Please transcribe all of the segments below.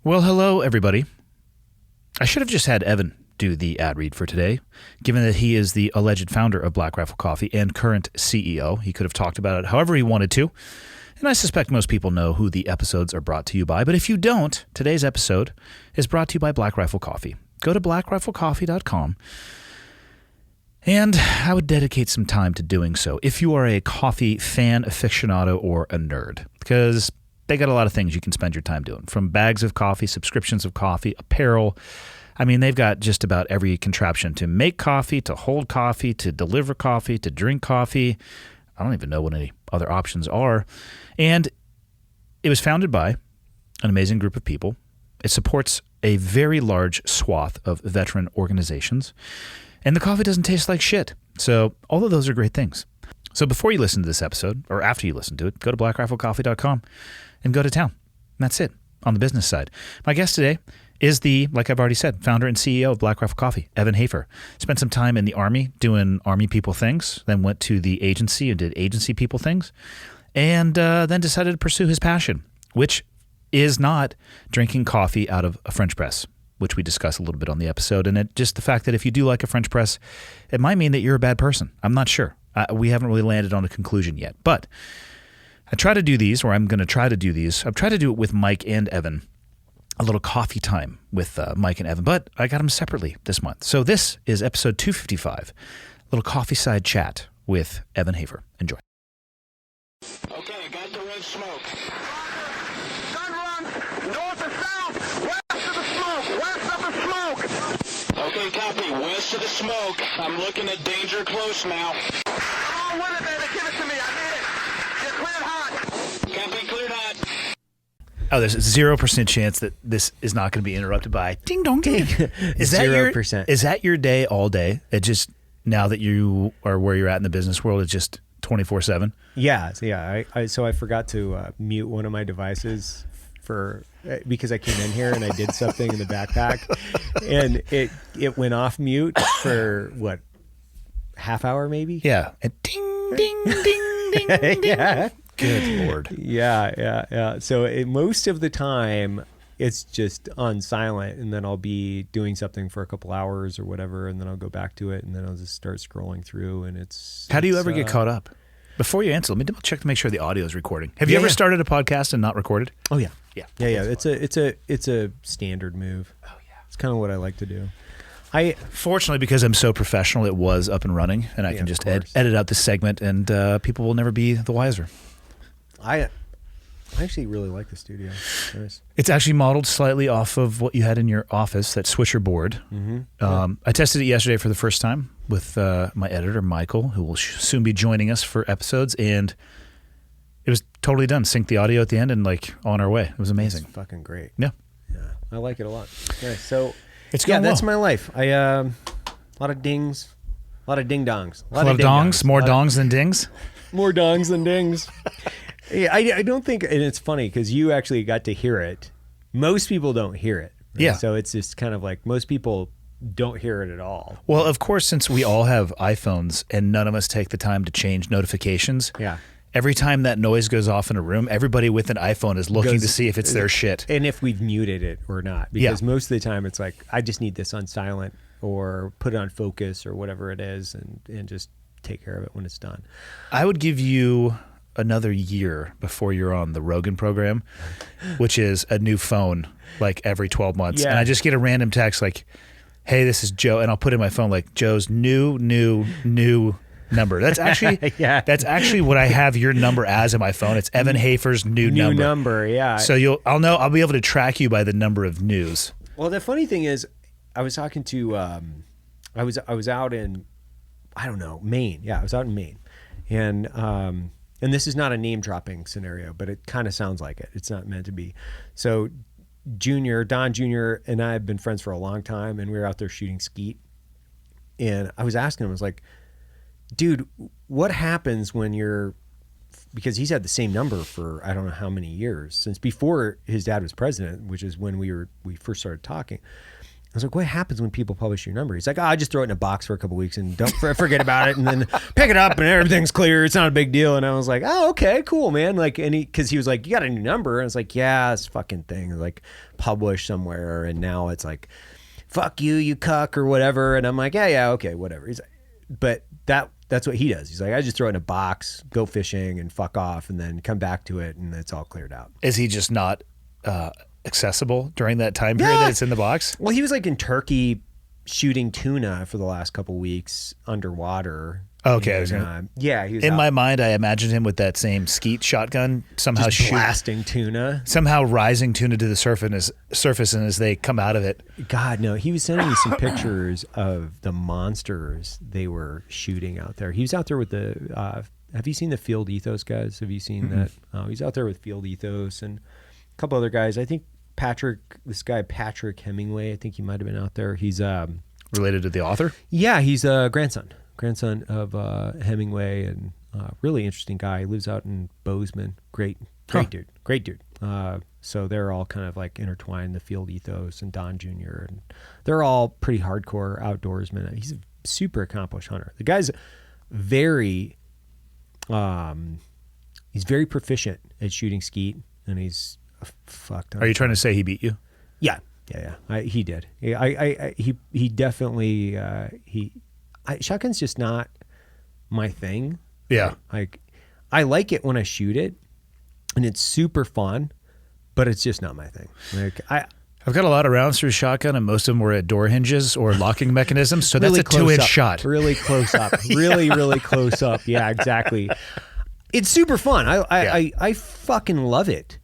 Well, hello, everybody. I should have just had Evan do the ad read for today, given that he is the alleged founder of Black Rifle Coffee and current CEO. He could have talked about it however he wanted to, and I suspect most people know who the episodes are brought to you by. But if you don't, today's episode is brought to you by Black Rifle Coffee. Go to blackriflecoffee.com, and I would dedicate some time to doing so if you are a coffee fan, aficionado, or a nerd, because they got a lot of things you can spend your time doing, from bags of coffee, subscriptions of coffee, apparel. I mean, they've got just about every contraption to make coffee, to hold coffee, to deliver coffee, to drink coffee. I don't even know what any other options are. And it was founded by an amazing group of people. It supports a very large swath of veteran organizations. And the coffee doesn't taste like shit. So all of those are great things. So before you listen to this episode, or after you listen to it, go to blackriflecoffee.com and go to town. And that's it on the business side. My guest today is the, like I've already said, founder and CEO of Black Rifle Coffee, Evan Hafer. Spent some time in the Army doing Army people things, then went to the agency and did agency people things, and then decided to pursue his passion, which is not drinking coffee out of a French press, which we discuss a little bit on the episode. And just the fact that if you do like a French press, it might mean that you're a bad person. I'm not sure. We haven't really landed on a conclusion yet. But I try to do these, or I'm going to try to do these. I've tried to do it with Mike and Evan, a little coffee time with Mike and Evan, but I got them separately this month. So this is episode 255, a little coffee side chat with Evan Hafer. Enjoy. Okay, got the red smoke. Gun run, north or south, west of the smoke, west of the smoke. Okay, copy, west of the smoke. I'm looking at danger close now. Come on with it, baby, give it to me, I need it. Get cleared hot. Copy, cleared hot. Oh, there's a 0% chance that this is not going to be interrupted by ding dong ding. Is that 0%. Is that your day all day? It just, now that you are where you're at in the business world, it's just 24/7? Yeah. So I forgot to mute one of my devices because I came in here and I did something in the backpack, and it went off mute for what, half hour maybe? Yeah. And ding ding ding ding ding. Yeah. Good Lord. Yeah. So most of the time it's just on silent, and then I'll be doing something for a couple hours or whatever, and then I'll go back to it, and then I'll just start scrolling through, and How do you ever get caught up? Before you answer, let me double check to make sure the audio is recording. Have you ever started a podcast and not recorded? Oh yeah. Yeah. Yeah. It's a standard move. Oh yeah. It's kind of what I like to do. Fortunately, because I'm so professional, it was up and running, and I can just edit out this segment, and people will never be the wiser. I actually really like the studio. Nice. It's actually modeled slightly off of what you had in your office, that Swisher board. Mm-hmm. I tested it yesterday for the first time with my editor, Michael, who will soon be joining us for episodes, and it was totally done. Synced the audio at the end and on our way. It was amazing. It's fucking great. Yeah. I like it a lot. Yeah, so it's going that's well. my life. A lot of dings, a lot of ding dongs. A lot of dongs, more dongs than dings? More dongs than dings. Yeah, I don't think, and it's funny because you actually got to hear it. Most people don't hear it. Right? Yeah. So it's just kind of like most people don't hear it at all. Well, of course, since we all have iPhones and none of us take the time to change notifications. Yeah. Every time that noise goes off in a room, everybody with an iPhone is looking to see if it's their shit. And if we've muted it or not. Because most of the time it's like, I just need this on silent or put it on focus or whatever it is, and just take care of it when it's done. I would give you another year before you're on the Logan program, which is a new phone like every 12 months. Yeah. And I just get a random text like, hey, this is Joe. And I'll put in my phone like Joe's new number. That's actually that's actually what I have your number as in my phone. It's Evan Hafer's new number. Yeah. So I'll be able to track you by the number of news. Well, the funny thing is, I was talking to I was out in, I don't know, Maine. Yeah, I was out in Maine, and this is not a name dropping scenario, but it kind of sounds like it. It's not meant to be. So Don Jr. and I have been friends for a long time, and we were out there shooting skeet, and I was asking him, I was like, dude, what happens when because he's had the same number for I don't know how many years, since before his dad was president, which is when we first started talking. was like, what happens when people publish your number? He's like, I just throw it in a box for a couple weeks and don't forget about it, and then pick it up and everything's clear. It's not a big deal. And I was like, oh, okay, cool, man. Like, because he was like, you got a new number? And I was like, yeah, this fucking thing like published somewhere, and now it's like, fuck you, you cuck or whatever. And I'm like, yeah, okay, whatever. He's like, but that's what he does. He's like, I just throw it in a box, go fishing, and fuck off, and then come back to it, and it's all cleared out. Is he just not accessible during that time period that it's in the box? Well, he was like in Turkey shooting tuna for the last couple weeks underwater. Okay. And, yeah. He was in out my mind, I imagined him with that same skeet shotgun, somehow just blasting tuna. Somehow rising tuna to the surface, and as they come out of it. God, no. He was sending me some pictures of the monsters they were shooting out there. He was out there with the, have you seen the Field Ethos guys? Have you seen that? He's out there with Field Ethos and a couple other guys. I think this guy Patrick Hemingway, I think he might have been out there. He's related to the author? Yeah, he's a grandson of Hemingway, and really interesting guy. He lives out in Bozeman. Great dude. So they're all kind of like intertwined, the Field Ethos and Don Jr., and they're all pretty hardcore outdoorsmen. He's a super accomplished hunter. The guy's very proficient at shooting skeet, and he's fucked up. Are you trying to say he beat you? Yeah. He did. He definitely. Shotgun's just not my thing. Yeah. I like it when I shoot it, and it's super fun, but it's just not my thing. I've got a lot of rounds through shotgun, and most of them were at door hinges or locking mechanisms. So really that's a 2-inch shot. Really close up. Really close up. Yeah, exactly. It's super fun. I fucking love it.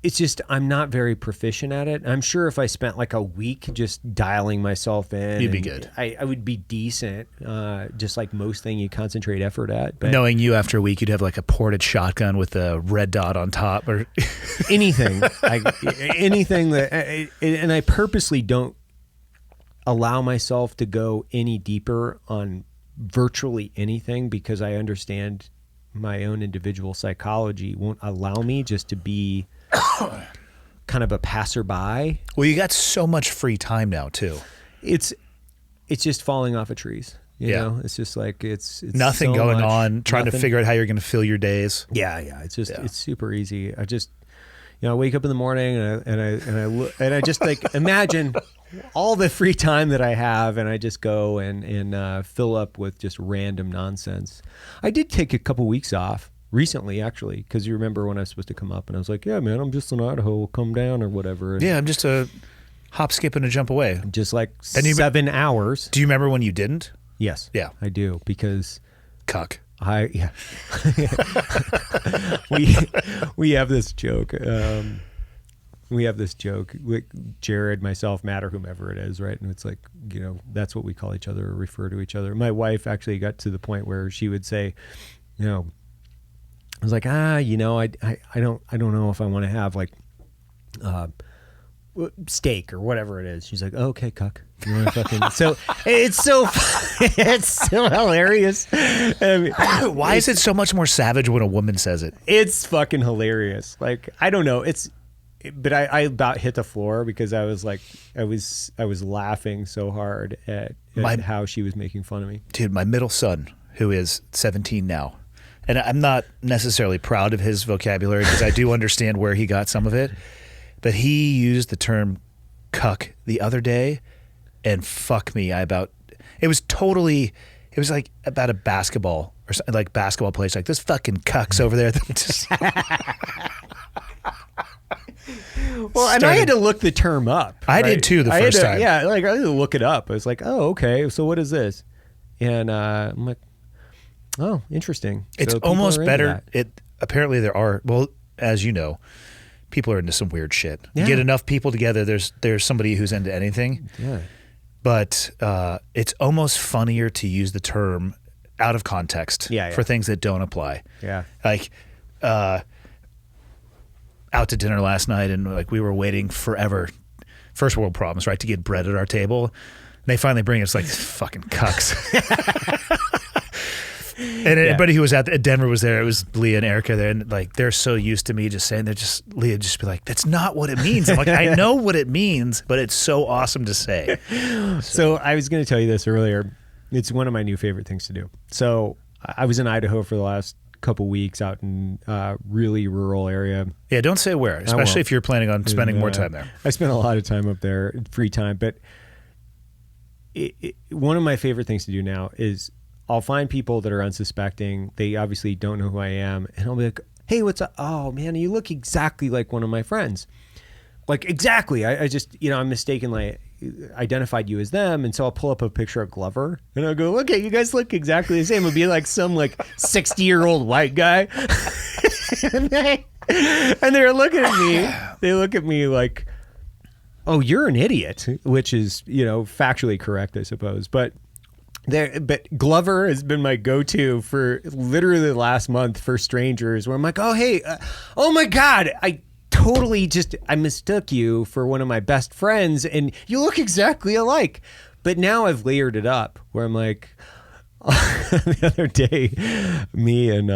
It's just I'm not very proficient at it. I'm sure if I spent like a week just dialing myself in, you'd be good. I would be decent. Just like most thing you concentrate effort at. But knowing you after a week, you'd have like a ported shotgun with a red dot on top or anything. Anything that, and I purposely don't allow myself to go any deeper on virtually anything because I understand my own individual psychology won't allow me just to be kind of a passerby. Well, you got so much free time now too. It's just falling off of trees. You know, it's just like it's nothing so going much, on. Trying to figure out how you're going to fill your days. Yeah. It's just it's super easy. I just I wake up in the morning and I just like imagine all the free time that I have, and I just go and fill up with just random nonsense. I did take a couple weeks off recently, actually, because you remember when I was supposed to come up, and I was like, yeah, man, I'm just in Idaho, we'll come down or whatever. And yeah, I'm just a hop, skip, and a jump away. Just like 7 hours. Do you remember when you didn't? Yes. Yeah. I do, because... Cuck. We have this joke. Jared, myself, Matt, or whomever it is, right? And it's like, that's what we call each other or refer to each other. My wife actually got to the point where she would say, I was like, I don't know if I want to have like steak or whatever it is. She's like, oh, okay, Cuck. You want to fucking... So it's so hilarious. I mean, why is it so much more savage when a woman says it? It's fucking hilarious. Like, I don't know. But I about hit the floor because I was like, I was laughing so hard at how she was making fun of me. Dude, my middle son, who is 17 now, and I'm not necessarily proud of his vocabulary because I do understand where he got some of it, but he used the term cuck the other day, and fuck me, it was like about a basketball or something, like basketball players, like this fucking cucks over there. Well, and I had to look the term up. I did too the first time. Yeah, like I had to look it up. I was like, oh, okay, so what is this? And I'm like, oh, interesting. It's so almost better. Apparently there are, well, as you know, people are into some weird shit. Yeah. You get enough people together, there's somebody who's into anything. Yeah. But it's almost funnier to use the term out of context for things that don't apply. Yeah. Like out to dinner last night, and like we were waiting forever, first world problems, right, to get bread at our table. And they finally bring us like fucking cucks. And everybody who was at Denver was there. It was Leah and Erica there, and like they're so used to me just saying, Leah just be like, "That's not what it means." I'm like, I know what it means, but it's so awesome to say. So I was going to tell you this earlier. It's one of my new favorite things to do. So I was in Idaho for the last couple weeks, out in really rural area. Yeah, don't say where, especially if you're planning on spending more time there. I spent a lot of time up there, free time, but one of my favorite things to do now is I'll find people that are unsuspecting. They obviously don't know who I am, and I'll be like, "Hey, what's up? Oh man, you look exactly like one of my friends." Like exactly. I just, I mistakenly identified you as them, and so I'll pull up a picture of Glover and I'll go, "Okay, you guys look exactly the same." It'll be like some 60-year-old white guy. and they're looking at me. They look at me like, "Oh, you're an idiot," which is, factually correct, I suppose. But Glover has been my go-to for literally the last month for strangers, where I'm like, "Oh, hey, oh my God, I mistook you for one of my best friends, and you look exactly alike." But now I've layered it up, where I'm like, the other day, me and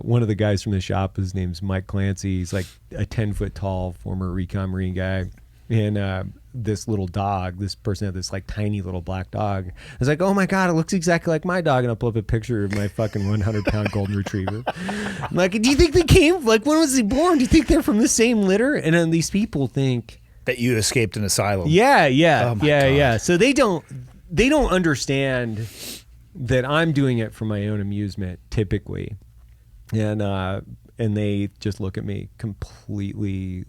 one of the guys from the shop, his name's Mike Clancy. He's like a 10-foot tall former recon Marine guy. And this little dog, this person had this tiny little black dog. I was like, "Oh my God, it looks exactly like my dog." And I'll pull up a picture of my fucking 100-pound golden retriever. I'm like, "Do you think they came, when was he born? Do you think they're from the same litter?" And then these people think that you escaped an asylum. Yeah. Oh my God. Yeah. So they don't understand that I'm doing it for my own amusement typically. And they just look at me completely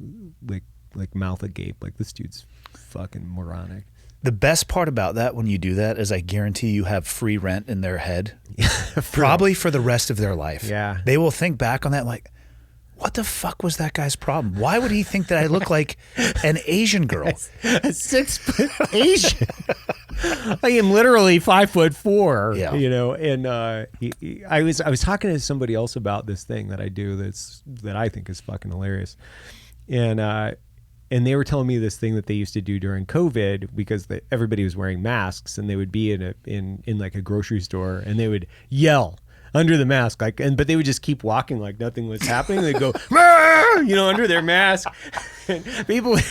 like mouth agape, like, this dude's fucking moronic. The best part about that, when you do that, is I guarantee you have free rent in their head, probably for the rest of their life. Yeah. They will think back on that like, what the fuck was that guy's problem? Why would he think that I look like an Asian girl? A 6-foot Asian. I am literally 5'4". Yeah. And I was talking to somebody else about this thing that I do that I think is fucking hilarious. And they were telling me this thing that they used to do during COVID, because everybody was wearing masks, and they would be in like a grocery store, and they would yell under the mask, but they would just keep walking like nothing was happening. They'd go, under their mask. And people would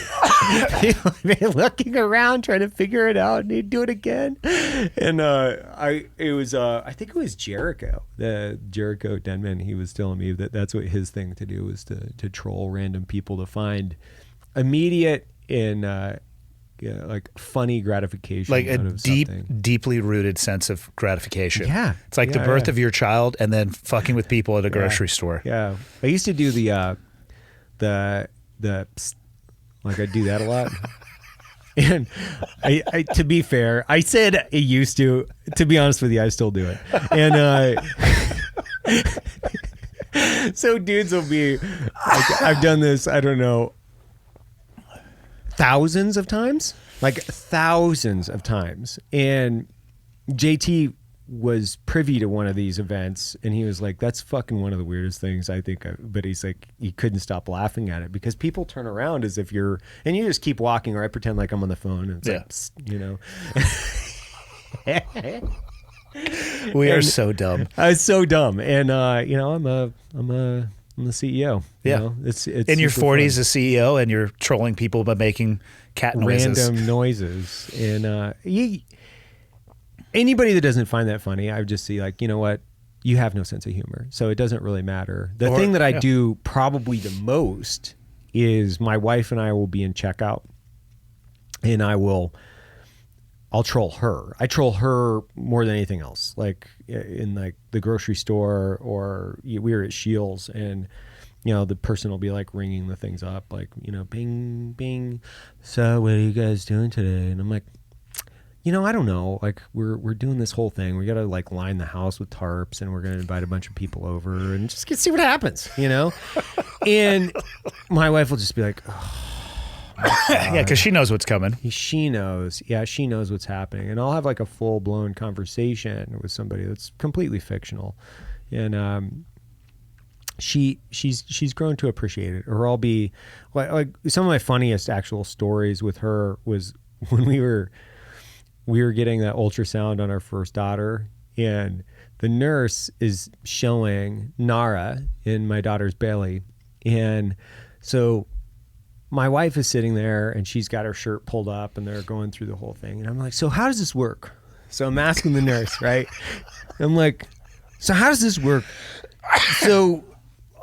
be looking around trying to figure it out, and they'd do it again. And I think it was Jericho Dming. He was telling me that's what his thing to do was to troll random people to find immediate and funny gratification, like a something. deeply rooted sense of gratification. Yeah, it's like the birth of your child, and then fucking with people at a grocery store. Yeah, I used to do the I do that a lot. And I to be fair, I said I used to. To be honest with you, I still do it. And so dudes will be I've done this, I don't know, thousands of times. And JT was privy to one of these events, and he was like, "That's fucking one of the weirdest things I think." But he's like, he couldn't stop laughing at it, because people turn around as if you just keep walking, or I pretend like I'm on the phone, and it's We are so dumb. I was so dumb, and I'm the CEO. Yeah, it's in your 40s, fun. a CEO, and you're trolling people by making cat noises. Random noises, and anybody that doesn't find that funny, I would just see you know what, you have no sense of humor, so it doesn't really matter. The thing that I do probably the most is my wife and I will be in checkout, and I'll troll her. I troll her more than anything else. Like in the grocery store, or we were at Shields, and the person will be ringing the things up, bing, bing. "So what are you guys doing today?" And I'm like, I don't know. We're doing this whole thing. We got to line the house with tarps, and we're going to invite a bunch of people over and just see what happens, And my wife will just be like, "Oh, yeah," because she knows what's coming. She knows. Yeah, she knows what's happening. And I'll have a full-blown conversation with somebody that's completely fictional. And she's grown to appreciate it. Or I'll be some of my funniest actual stories with her was when we were getting that ultrasound on our first daughter, and the nurse is showing Nara in my daughter's belly. And so my wife is sitting there and she's got her shirt pulled up and they're going through the whole thing. And I'm like, so how does this work? So I'm asking the nurse, right? I'm like, so how does this work? So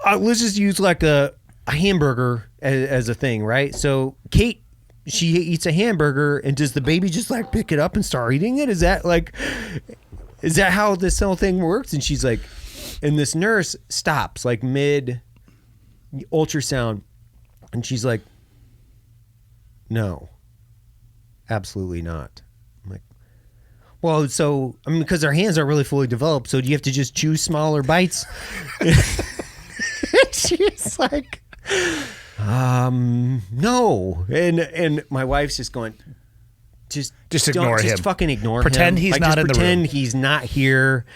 let's just use like a hamburger as a thing, right? So Kate, she eats a hamburger, and does the baby just like pick it up and start eating it? Is that how this whole thing works? And she's like, and this nurse stops like mid ultrasound, and she's like, no, absolutely not. I'm like, well, so I mean, because our hands aren't really fully developed, so do you have to just chew smaller bites? She's like, no. And my wife's just going, just ignore him. Just fucking ignore him. Pretend he's not in the room. Pretend he's not here.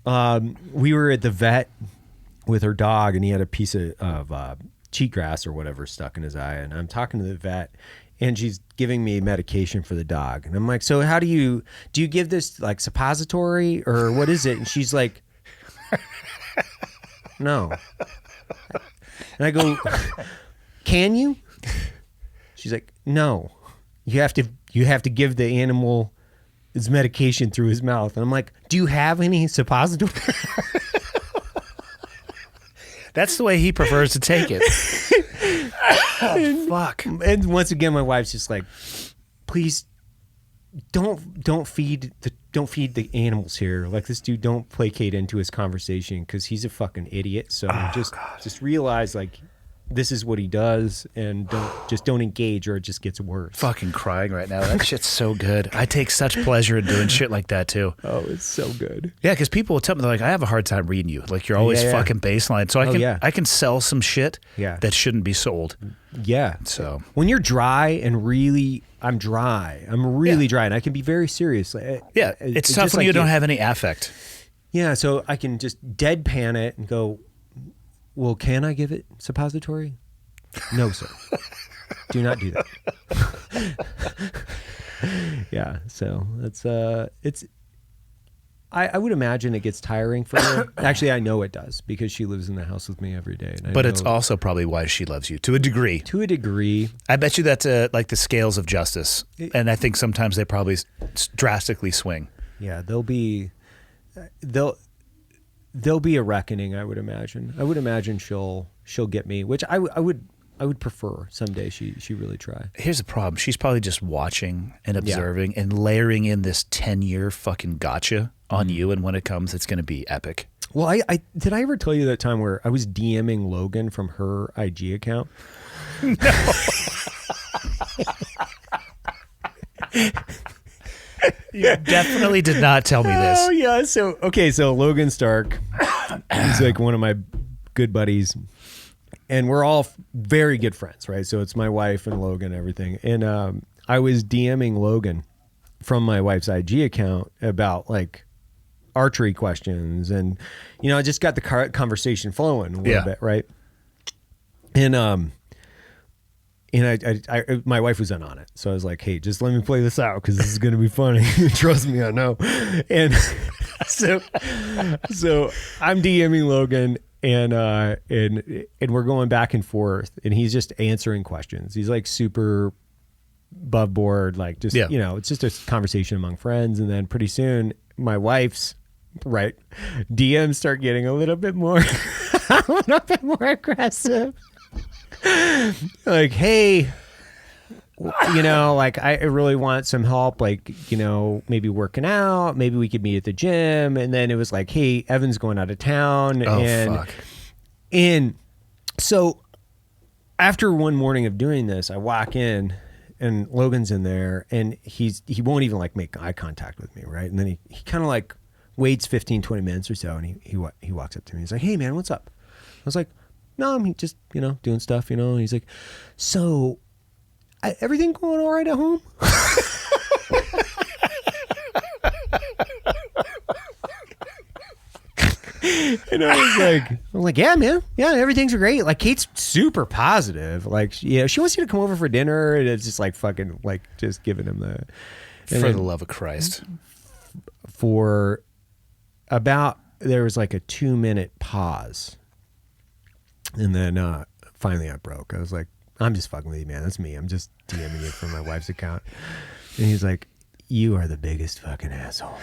We were at the vet with her dog, and he had a piece of cheatgrass or whatever stuck in his eye. And I'm talking to the vet, and she's giving me medication for the dog. And I'm like, so how do you give this like suppository or what is it? And she's like, no. And I go, can you? She's like, no. You have to give the animal his medication through his mouth. And I'm like, do you have any suppository? That's the way he prefers to take it. Oh, fuck. And once again, my wife's just like, please don't feed the animals here. Like, this dude, don't placate into his conversation because he's a fucking idiot. So just realize like this is what he does, and don't engage or it just gets worse. Fucking crying right now. That shit's so good. I take such pleasure in doing shit like that too. Oh, it's so good. Yeah, because people will tell me, they're like, I have a hard time reading you. Like, you're always fucking baseline. So I can sell some shit that shouldn't be sold. Yeah. So when you're dry and really, I'm dry. I'm really dry, and I can be very serious. Yeah, it's tough when like you don't have any affect. Yeah, so I can just deadpan it and go, well, can I give it suppository? No, sir. Do not do that. Yeah, so it's I would imagine it gets tiring for her. Actually, I know it does because she lives in the house with me every day. And but it's also probably why she loves you, to a degree. To a degree. I bet you that's like the scales of justice. And I think sometimes they probably drastically swing. Yeah, there'll be a reckoning, I would imagine. I would imagine she'll get me, which I would prefer someday she really try. Here's the problem. She's probably just watching and observing and layering in this 10-year fucking gotcha on you, and when it comes, it's going to be epic. Well, I did I ever tell you that time where I was DMing Logan from her IG account? No. You definitely did not tell me this. Oh, yeah. So Logan Stark, he's like one of my good buddies, and we're all very good friends, right? So it's my wife and Logan and everything. And I was DMing Logan from my wife's IG account about like archery questions, and I just got the conversation flowing a little bit, right? And I my wife was in on it, so I was like, "Hey, just let me play this out because this is going to be funny. Trust me, I know." And so I'm DMing Logan, and we're going back and forth, and he's just answering questions. He's like super above board, like just it's just a conversation among friends, and then pretty soon my wife's DMs start getting a little bit more aggressive. Like, hey, like I really want some help, like, maybe working out, maybe we could meet at the gym. And then it was like, hey, Evan's going out of town. Fuck. And so after one morning of doing this, I walk in and Logan's in there, and he won't even like make eye contact with me, right? And then he kind of like waits 15, 20 minutes or so, and he walks up to me. He's like, hey man, what's up? I was like, no, I'm just, doing stuff, and he's like, so everything going all right at home? And I was like, yeah, man. Yeah, everything's great. Like, Kate's super positive. Like, she wants you to come over for dinner, and it's just like fucking, like, just giving him the... For the love of Christ. there was like a 2-minute pause. And then finally I broke. I was like, I'm just fucking with you, man. That's me. I'm just DMing it from my wife's account. And he's like, you are the biggest fucking asshole.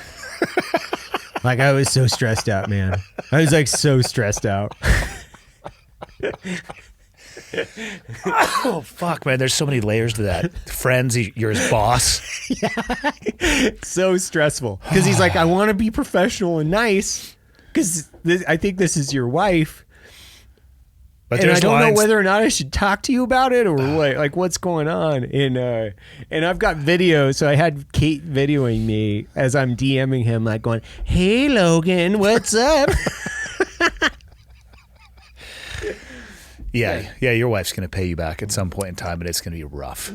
Like, I was so stressed out, man. I was like so stressed out. Oh, fuck, man. There's so many layers to that. Friends, you're his boss. Yeah. So stressful. Because he's like, I want to be professional and nice because I think this is your wife. But and I don't know lines. whether or not I should talk to you about it or what, like what's going on. And I've got video, so I had Kate videoing me as I'm DMing him, like going, "Hey Logan, what's up?" Yeah, your wife's going to pay you back at some point in time, and it's going to be rough.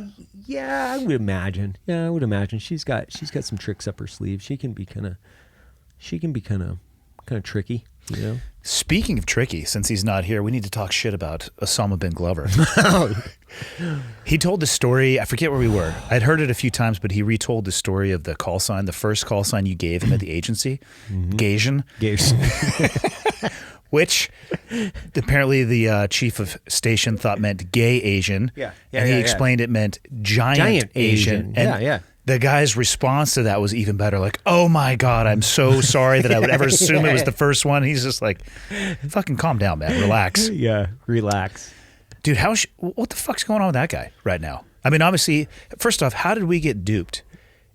Yeah, I would imagine. She's got some tricks up her sleeve. She can be kind of tricky, you know. Speaking of tricky, since he's not here, we need to talk shit about Osama Bin Glover. He told the story. I forget where we were. I'd heard it a few times, but he retold the story of the call sign, the first call sign you gave him at the agency, Gasian. Which apparently the chief of station thought meant gay Asian. And he explained it meant giant Asian. And the guy's response to that was even better. Like, oh my God, I'm so sorry that I would ever assume it was the first one. He's just like, fucking calm down, man. Relax. Yeah, relax. Dude, what the fuck's going on with that guy right now? I mean, obviously, first off, how did we get duped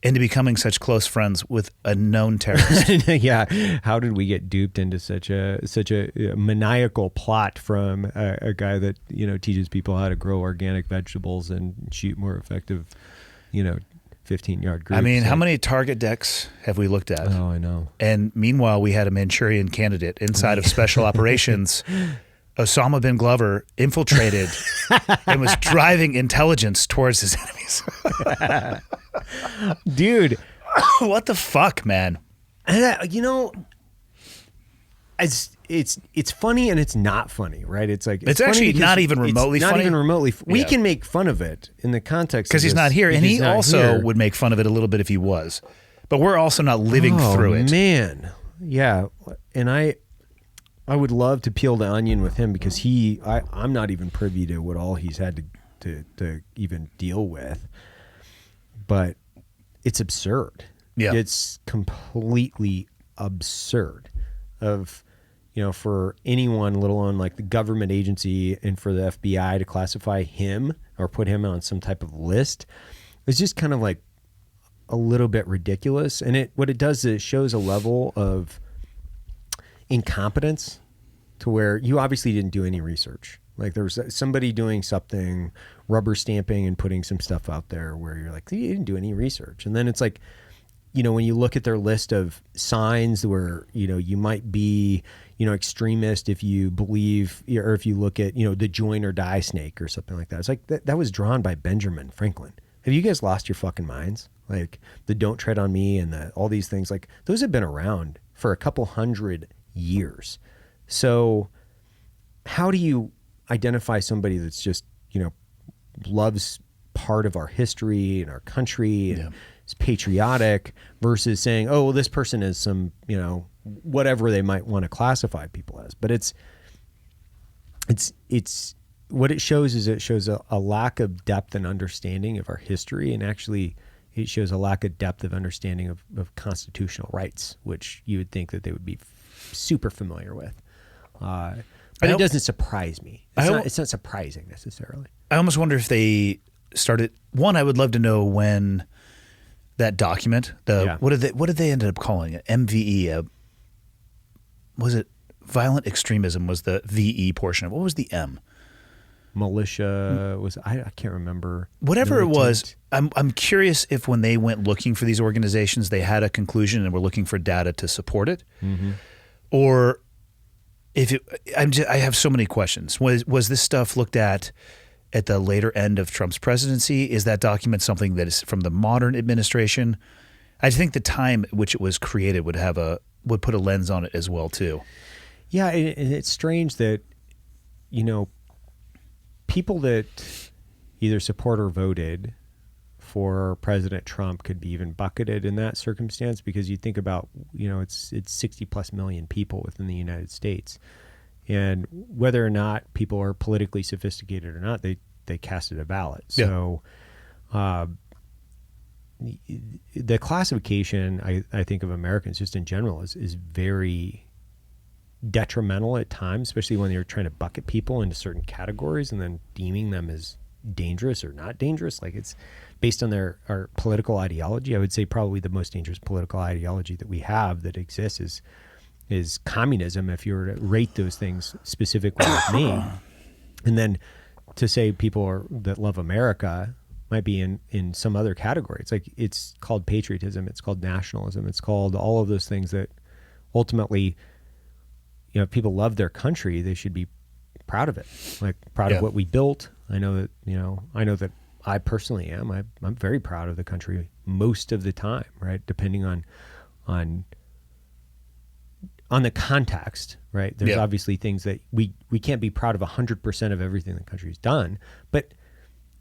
into becoming such close friends with a known terrorist? Yeah, how did we get duped into such a maniacal plot from a guy that, you know, teaches people how to grow organic vegetables and shoot more effective, you know, 15-yard groups? I mean, how many target decks have we looked at? Oh, I know. And meanwhile, we had a Manchurian candidate inside of special operations. Osama Bin Glover infiltrated and was driving intelligence towards his enemies. Dude, what the fuck, man? You know, it's funny and it's not funny, right? It's like it's actually not even remotely funny. Not even remotely. We can make fun of it in the context because he's not here, and he also would make fun of it a little bit if he was. But we're also not living through it. Man, yeah, and I would love to peel the onion with him because I'm not even privy to what all he's had to even deal with. But it's absurd. Yeah, it's completely absurd. Of, you know, for anyone, let alone like the government agency, and for the FBI to classify him or put him on some type of list, it's just kind of like a little bit ridiculous. And what it does is it shows a level of incompetence to where you obviously didn't do any research. Like there was somebody doing something, rubber stamping and putting some stuff out there where you're like, you didn't do any research. And then it's like, you know, when you look at their list of signs where, you know, you might be, you know, extremist if you believe, or if you look at, you know, the join or die snake or something like that. It's like that was drawn by Benjamin Franklin. Have you guys lost your fucking minds? Like the don't tread on me and all these things, like those have been around for a couple hundred years. So how do you identify somebody that's just, you know, loves part of our history and our country and is patriotic versus saying, oh, well, this person is some, you know, whatever they might want to classify people as. But it's what it shows is it shows a lack of depth and understanding of our history, and actually it shows a lack of depth of understanding of constitutional rights, which you would think that they would be super familiar with. But it doesn't surprise me. It's not surprising necessarily. I almost wonder if they started. One, I would love to know when that document. What did they end up calling it? MVE. Was it violent extremism? Was the VE portion of it? What was the M? Militia was. I can't remember. Whatever militant. It was. I'm curious if when they went looking for these organizations, they had a conclusion and were looking for data to support it, or. I have so many questions. Was this stuff looked at the later end of Trump's presidency? Is that document something that is from the modern administration? I think the time at which it was created would put a lens on it as well too. Yeah, and it's strange that, you know, people that either support or voted for President Trump could be even bucketed in that circumstance, because you think about, it's 60 plus million people within the United States, and whether or not people are politically sophisticated or not, they casted a ballot. Yeah. So the classification, I think, of Americans just in general is very detrimental at times, especially when you're trying to bucket people into certain categories and then deeming them as dangerous or not dangerous. Like, it's based on our political ideology. I would say probably the most dangerous political ideology that we have that exists is communism, if you were to rate those things specifically with me. And then to say people that love America might be in some other category. It's like, it's called patriotism, it's called nationalism, it's called all of those things that ultimately, if people love their country, they should be proud of it, like proud of what we built. I know that I personally am. I'm very proud of the country most of the time, right? Depending on the context, right? There's obviously things that we can't be proud of 100% of everything the country's done, but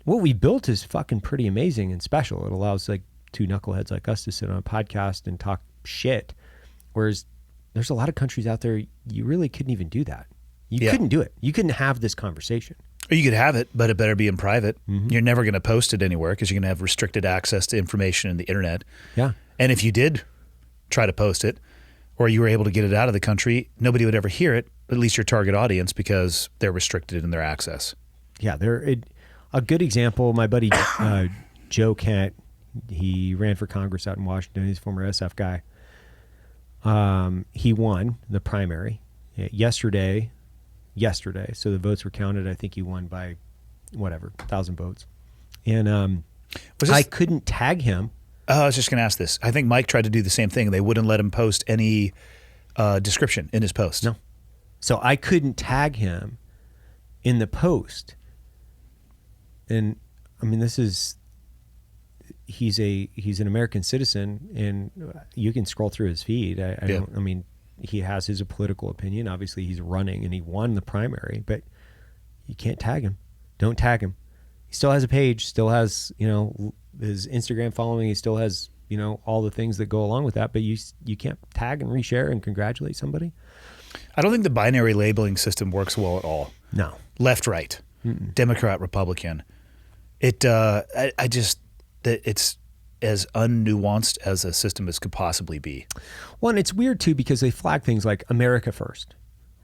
what we built is fucking pretty amazing and special. It allows like two knuckleheads like us to sit on a podcast and talk shit, whereas there's a lot of countries out there you really couldn't even do that. You couldn't do it. You couldn't have this conversation. Or you could have it, but it better be in private. Mm-hmm. You're never going to post it anywhere because you're going to have restricted access to information in the internet. Yeah. And if you did try to post it, or you were able to get it out of the country, nobody would ever hear it, at least your target audience, because they're restricted in their access. Yeah. A good example, my buddy Joe Kent, he ran for Congress out in Washington. He's a former SF guy. He won the primary yesterday. So the votes were counted. I think he won by 1,000 votes. And I couldn't tag him. I was just going to ask this. I think Mike tried to do the same thing. They wouldn't let him post any description in his post. No. So I couldn't tag him in the post. And I mean, he's an American citizen, and you can scroll through his feed. He has his political opinion. Obviously, he's running and he won the primary, but you can't tag him. Don't tag him. He still has a page, still has, his Instagram following. He still has, all the things that go along with that, but you can't tag and reshare and congratulate somebody. I don't think the binary labeling system works well at all. No. Left, right, Democrat, Republican. It's as unnuanced as a system as could possibly be. Well, and it's weird too, because they flag things like America first,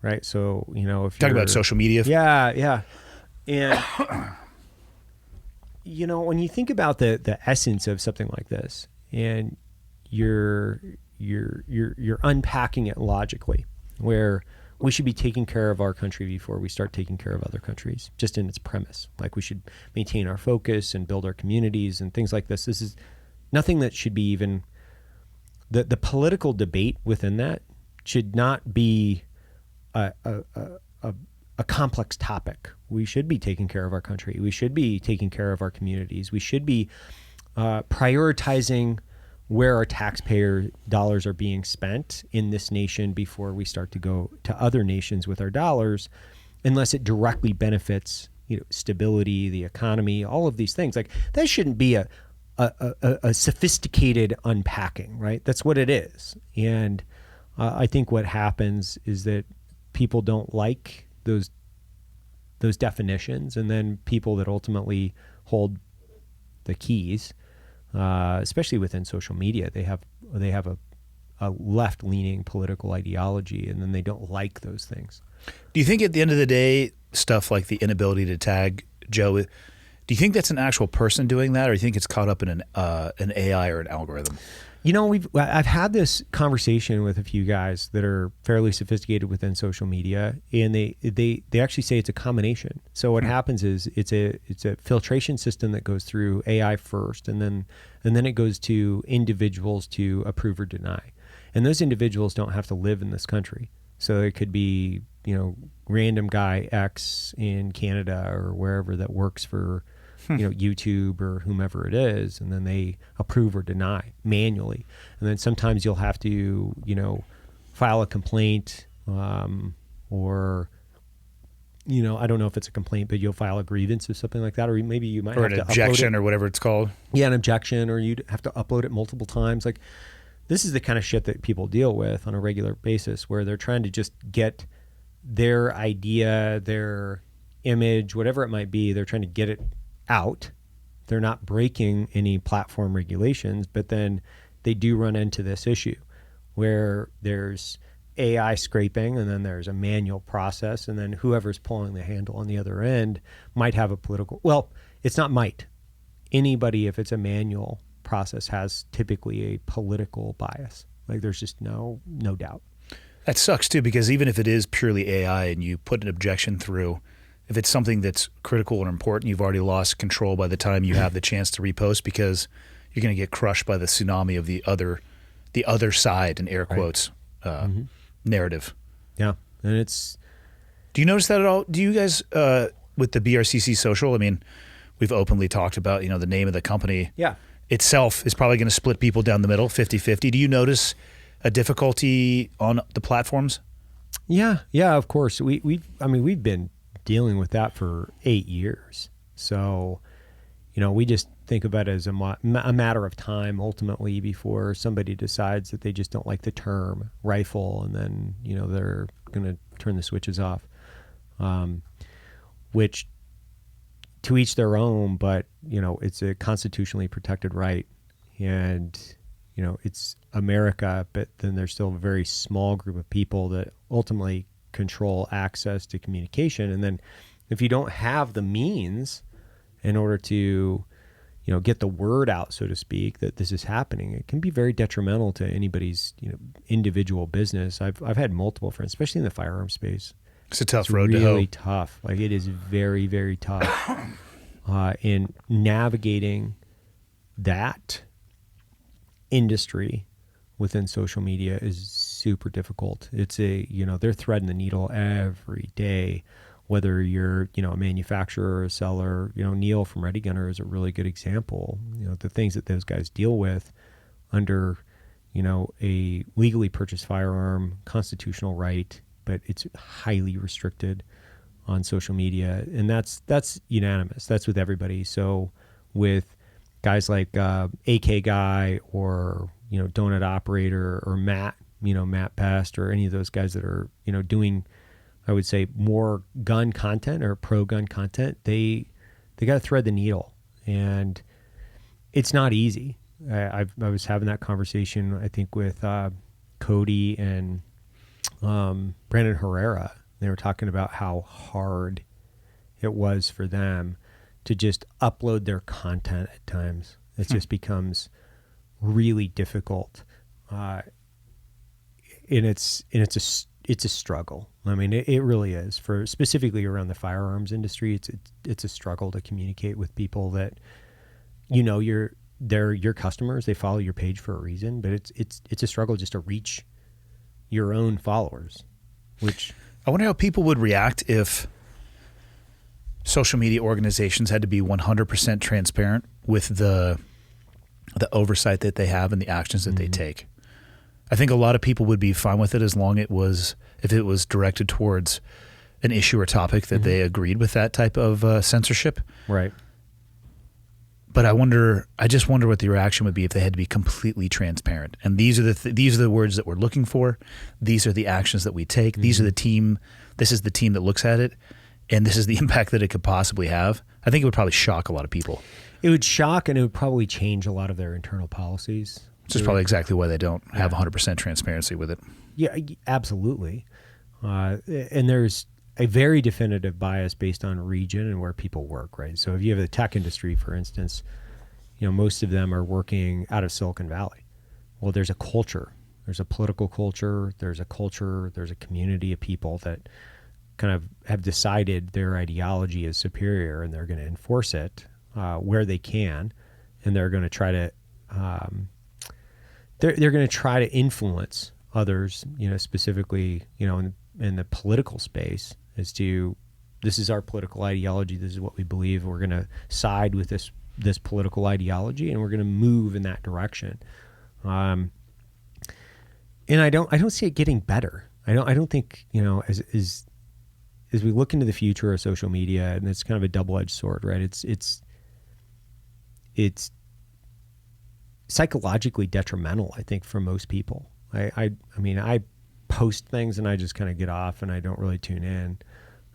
right? So, if you're talking about social media. Yeah. And, when you think about the essence of something like this, and you're unpacking it logically, where we should be taking care of our country before we start taking care of other countries, just in its premise. Like, we should maintain our focus and build our communities and things like this. This is nothing that should be even the political debate within that should not be a complex topic. We should be taking care of our country. We should be taking care of our communities. We should be prioritizing where our taxpayer dollars are being spent in this nation before we start to go to other nations with our dollars, unless it directly benefits, stability, the economy, all of these things. Like, that shouldn't be a sophisticated unpacking, right? That's what it is. And I think what happens is that people don't like those definitions, and then people that ultimately hold the keys, especially within social media, they have a left-leaning political ideology, and then they don't like those things. Do you think at the end of the day, stuff like the inability to tag Joe, do you think that's an actual person doing that, or do you think it's caught up in an AI or an algorithm? I've had this conversation with a few guys that are fairly sophisticated within social media, and they actually say it's a combination. So what happens is it's a filtration system that goes through AI first, and then it goes to individuals to approve or deny. And those individuals don't have to live in this country. So it could be, random guy X in Canada or wherever that works for YouTube or whomever it is, and then they approve or deny manually. And then sometimes you'll have to, file a complaint, or I don't know if it's a complaint, but you'll file a grievance or something like that, or maybe you might Or have an to objection upload it. or whatever it's called. Yeah, an objection, or you'd have to upload it multiple times. Like, this is the kind of shit that people deal with on a regular basis, where they're trying to just get their idea, their image, whatever it might be, they're trying to get it out. They're not breaking any platform regulations, but then they do run into this issue where there's AI scraping, and then there's a manual process, and then whoever's pulling the handle on the other end might have a political, well, it's not might. Anybody, if it's a manual process, has typically a political bias. Like, there's just no doubt. That sucks too, because even if it is purely AI and you put an objection through, if it's something that's critical and important, you've already lost control by the time you have the chance to repost, because you're going to get crushed by the tsunami of the other side, in air quotes, narrative. Yeah, and it's... Do you notice that at all? Do you guys, with the BRCC Social, I mean, we've openly talked about, the name of the company. Yeah. Itself is probably going to split people down the middle, 50-50. Do you notice a difficulty on the platforms? Yeah, of course. We've been dealing with that for 8 years. So, we just think about it as a matter of time, ultimately, before somebody decides that they just don't like the term rifle, and then, they're going to turn the switches off, which, to each their own, but, it's a constitutionally protected right, and, it's America, but then there's still a very small group of people that ultimately control access to communication. And then if you don't have the means in order to, get the word out, so to speak, that this is happening, it can be very detrimental to anybody's, individual business. I've had multiple friends, especially in the firearm space. It's a tough road to hoe. It's really tough. Like, it is very, very tough. In navigating that industry within social media is super difficult. It's they're threading the needle every day, whether you're, a manufacturer or a seller. Neil from Ready Gunner is a really good example. The things that those guys deal with under, a legally purchased firearm, constitutional right, but it's highly restricted on social media. And that's unanimous. That's with everybody. So with guys like AK Guy or, Donut Operator or Matt, Matt Pest, or any of those guys that are, doing, I would say, more gun content or pro-gun content, they got to thread the needle. And it's not easy. I was having that conversation, I think, with Cody and Brandon Herrera. They were talking about how hard it was for them to just upload their content at times. It just becomes really difficult, and it's a struggle. I mean, it really is, for specifically around the firearms industry. It's a struggle to communicate with people that they're your customers. They follow your page for a reason, but it's a struggle just to reach your own followers. Which I wonder how people would react if social media organizations had to be 100% transparent with the oversight that they have and the actions that they take. I think a lot of people would be fine with it as long if it was directed towards an issue or topic that they agreed with that type of censorship. Right. But I just wonder what the reaction would be if they had to be completely transparent. And these are the words that we're looking for. These are the actions that we take. These are the team. This is the team that looks at it, and this is the impact that it could possibly have. I think it would probably shock a lot of people. It would shock, and it would probably change a lot of their internal policies. Which is probably exactly why they don't have 100% transparency with it. Yeah, absolutely. And there's a very definitive bias based on region and where people work, right? So if you have the tech industry, for instance, most of them are working out of Silicon Valley. Well, there's a culture. There's a political culture. There's a culture. There's a community of people that kind of have decided their ideology is superior, and they're going to enforce it where they can, and they're going to try to they're going to try to influence others, specifically, in the political space, as to, this is our political ideology, this is what we believe, we're going to side with this political ideology, and we're going to move in that direction. And I don't see it getting better. I don't think, as as we look into the future of social media, and it's kind of a double-edged sword, right? It's psychologically detrimental, I think, for most people. I mean, I post things and I just kind of get off and I don't really tune in.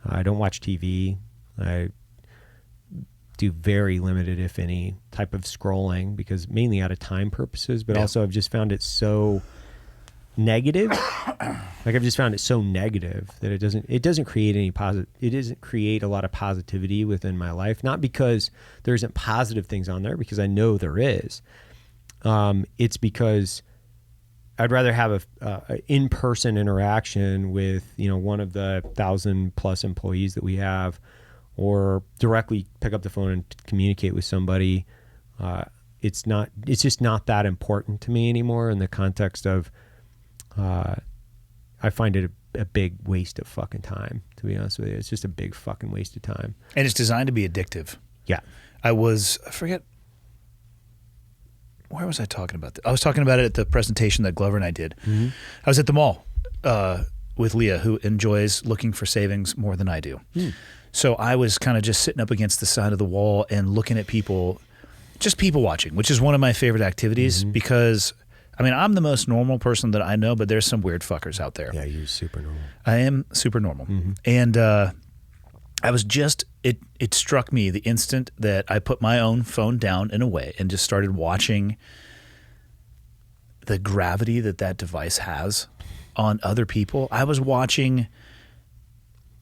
I don't watch TV. I do very limited, if any, type of scrolling, because mainly out of time purposes, but also I've just found it so negative. Like I've just found it so negative that it doesn't create any positive. It doesn't create a lot of positivity within my life. Not because there isn't positive things on there, because I know there is. It's because I'd rather have a in-person interaction with, one of the 1,000+ employees that we have, or directly pick up the phone and communicate with somebody. It's just not that important to me anymore in the context of, I find it a big waste of fucking time, to be honest with you. It's just a big fucking waste of time. And it's designed to be addictive. Yeah. I forget, where was I talking about this? I was talking about it at the presentation that Glover and I did. Mm-hmm. I was at the mall with Leah, who enjoys looking for savings more than I do. So I was kind of just sitting up against the side of the wall and looking at people, just people watching, which is one of my favorite activities because, I mean, I'm the most normal person that I know, but there's some weird fuckers out there. Yeah, you're super normal. I am super normal. Mm-hmm. And I was just, it struck me the instant that I put my own phone down and away and just started watching the gravity that device has on other people. I was watching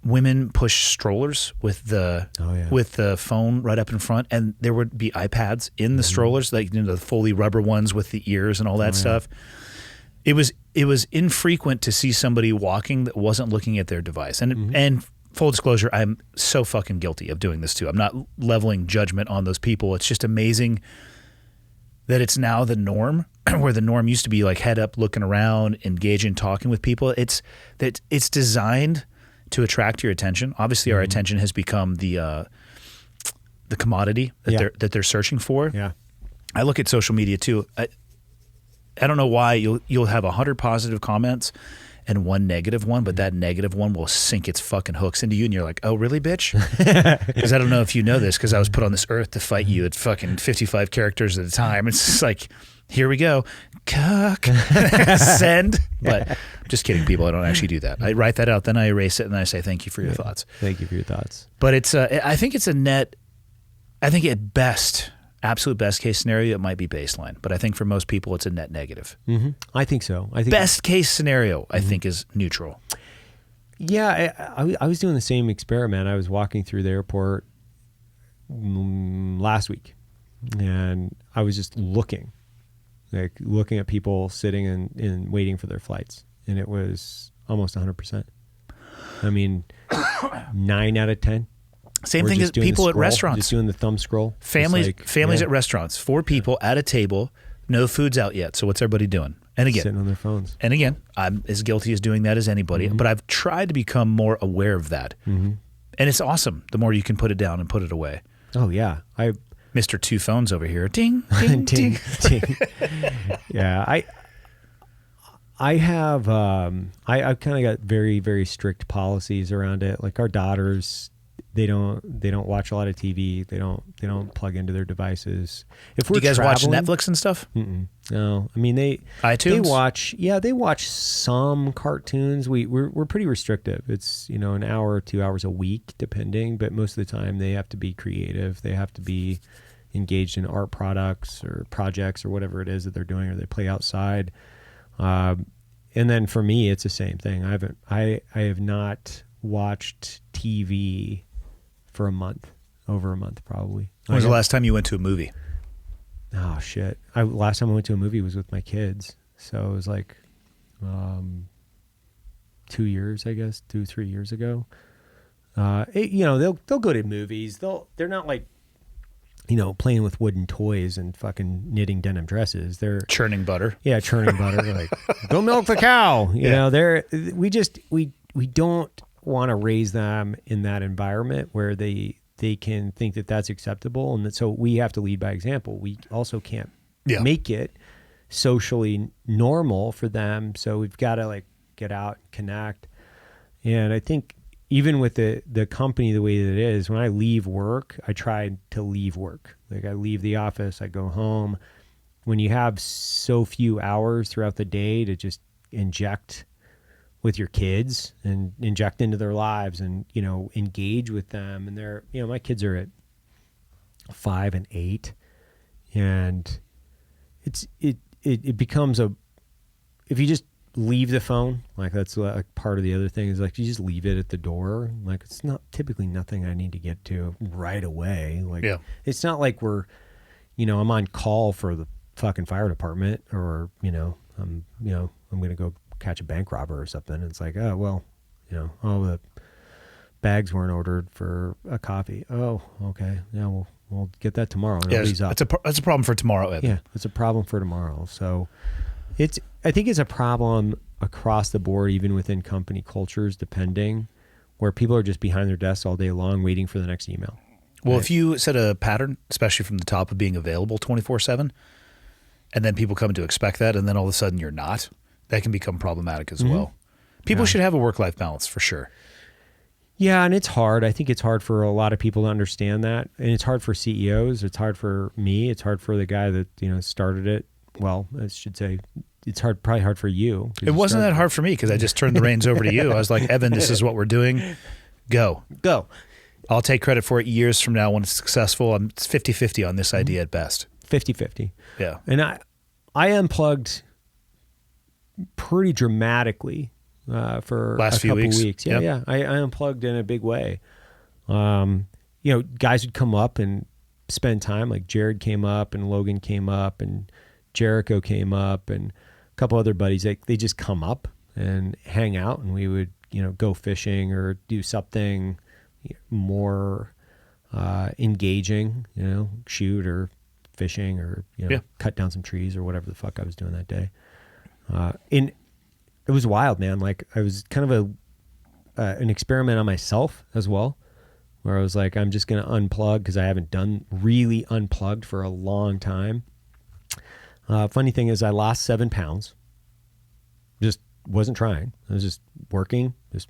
women push strollers with the phone right up in front, and there would be iPads in the strollers, like the fully rubber ones with the ears and all that stuff. It was infrequent to see somebody walking that wasn't looking at their device. And full disclosure, I'm so fucking guilty of doing this too. I'm not leveling judgment on those people. It's just amazing that it's now the norm, where the norm used to be like head up, looking around, engaging, talking with people. It's designed to attract your attention. Obviously, our attention has become the commodity that they're searching for. Yeah, I look at social media too. I don't know why you'll have 100 positive comments and one negative one, but that negative one will sink its fucking hooks into you, and you're like, oh, really, bitch? Because I don't know if you know this, because I was put on this earth to fight you at fucking 55 characters at a time. It's just like, here we go. Cuck. Send. But just kidding, people. I don't actually do that. I write that out, then I erase it, and I say thank you for your thoughts. Thank you for your thoughts. But it's I think it's I think at best, absolute best case scenario, it might be baseline. But I think for most people, it's a net negative. Mm-hmm. I think so. I think best case scenario, I think, is neutral. Yeah, I was doing the same experiment. I was walking through the airport last week, and I was just looking at people sitting and waiting for their flights, and it was almost 100%. I mean, 9 out of 10. Same thing as people at restaurants. Just doing the thumb scroll. Families at restaurants. 4 people at a table, no food's out yet. So what's everybody doing? And again, sitting on their phones. And again, I'm as guilty as doing that as anybody, but I've tried to become more aware of that. Mm-hmm. And it's awesome the more you can put it down and put it away. Oh, yeah. Mr. 2 phones over here. Ding, ding, ding. Ding. Yeah, I have I've kind of got very, very strict policies around it. Like our daughters, they don't watch a lot of TV. They don't plug into their devices. If we're do you guys watch Netflix and stuff? No, I mean iTunes? They watch some cartoons. We're pretty restrictive. It's an hour or 2 hours a week depending, but most of the time they have to be creative. They have to be engaged in art products or projects or whatever it is that they're doing, or they play outside. And then for me, it's the same thing. I have not watched TV for over a month probably. When was the last time you went to a movie? Oh shit! Last time I went to a movie was with my kids, so it was like 2 years, I guess, 2-3 years ago. They'll go to movies. They're not like playing with wooden toys and fucking knitting denim dresses. They're churning butter. Yeah, churning butter. Like, go milk the cow. We don't want to raise them in that environment where they can think that that's acceptable, and so we have to lead by example. We also can't make it socially normal for them, so we've got to get out and connect. And I think even with the company the way that it is, when I leave work, I try to leave work. Like I leave the office, I go home. When you have so few hours throughout the day to just inject with your kids and inject into their lives and, engage with them. And they're, my kids are at 5 and 8, and it becomes if you just leave the phone, like that's like part of the other thing is like you just leave it at the door. Like it's not typically nothing I need to get to right away. Like it's not like we're, I'm on call for the fucking fire department or, I'm going to go catch a bank robber or something. It's like, oh, well, the bags weren't ordered for a coffee. Oh, okay. Yeah, we'll get that tomorrow. Yeah, that's a problem for tomorrow, Evan. Yeah, it's a problem for tomorrow. So I think it's a problem across the board, even within company cultures, depending, where people are just behind their desks all day long waiting for the next email. Well, if you set a pattern, especially from the top of being available 24/7, and then people come to expect that, and then all of a sudden you're not, that can become problematic as well. People should have a work-life balance for sure. Yeah, and it's hard. I think it's hard for a lot of people to understand that, and it's hard for CEOs. It's hard for me. It's hard for the guy that started it. Well, I should say it's probably hard for you. It wasn't that hard for me because I just turned the reins over to you. I was like, Evan, this is what we're doing. Go. I'll take credit for it years from now when it's successful. It's 50-50 on this idea at best. 50-50. Yeah. And I unplugged pretty dramatically for last few couple weeks. Yeah. I unplugged in a big way. Guys would come up and spend time. Like Jared came up and Logan came up and Jericho came up and a couple other buddies. They just come up and hang out, and we would go fishing or do something more engaging. Shoot or fishing or cut down some trees or whatever the fuck I was doing that day. And it was wild, man. Like I was kind of an experiment on myself as well, where I was like, I'm just going to unplug because I haven't done really unplugged for a long time. Funny thing is I lost 7 pounds. Just wasn't trying. I was just working, just,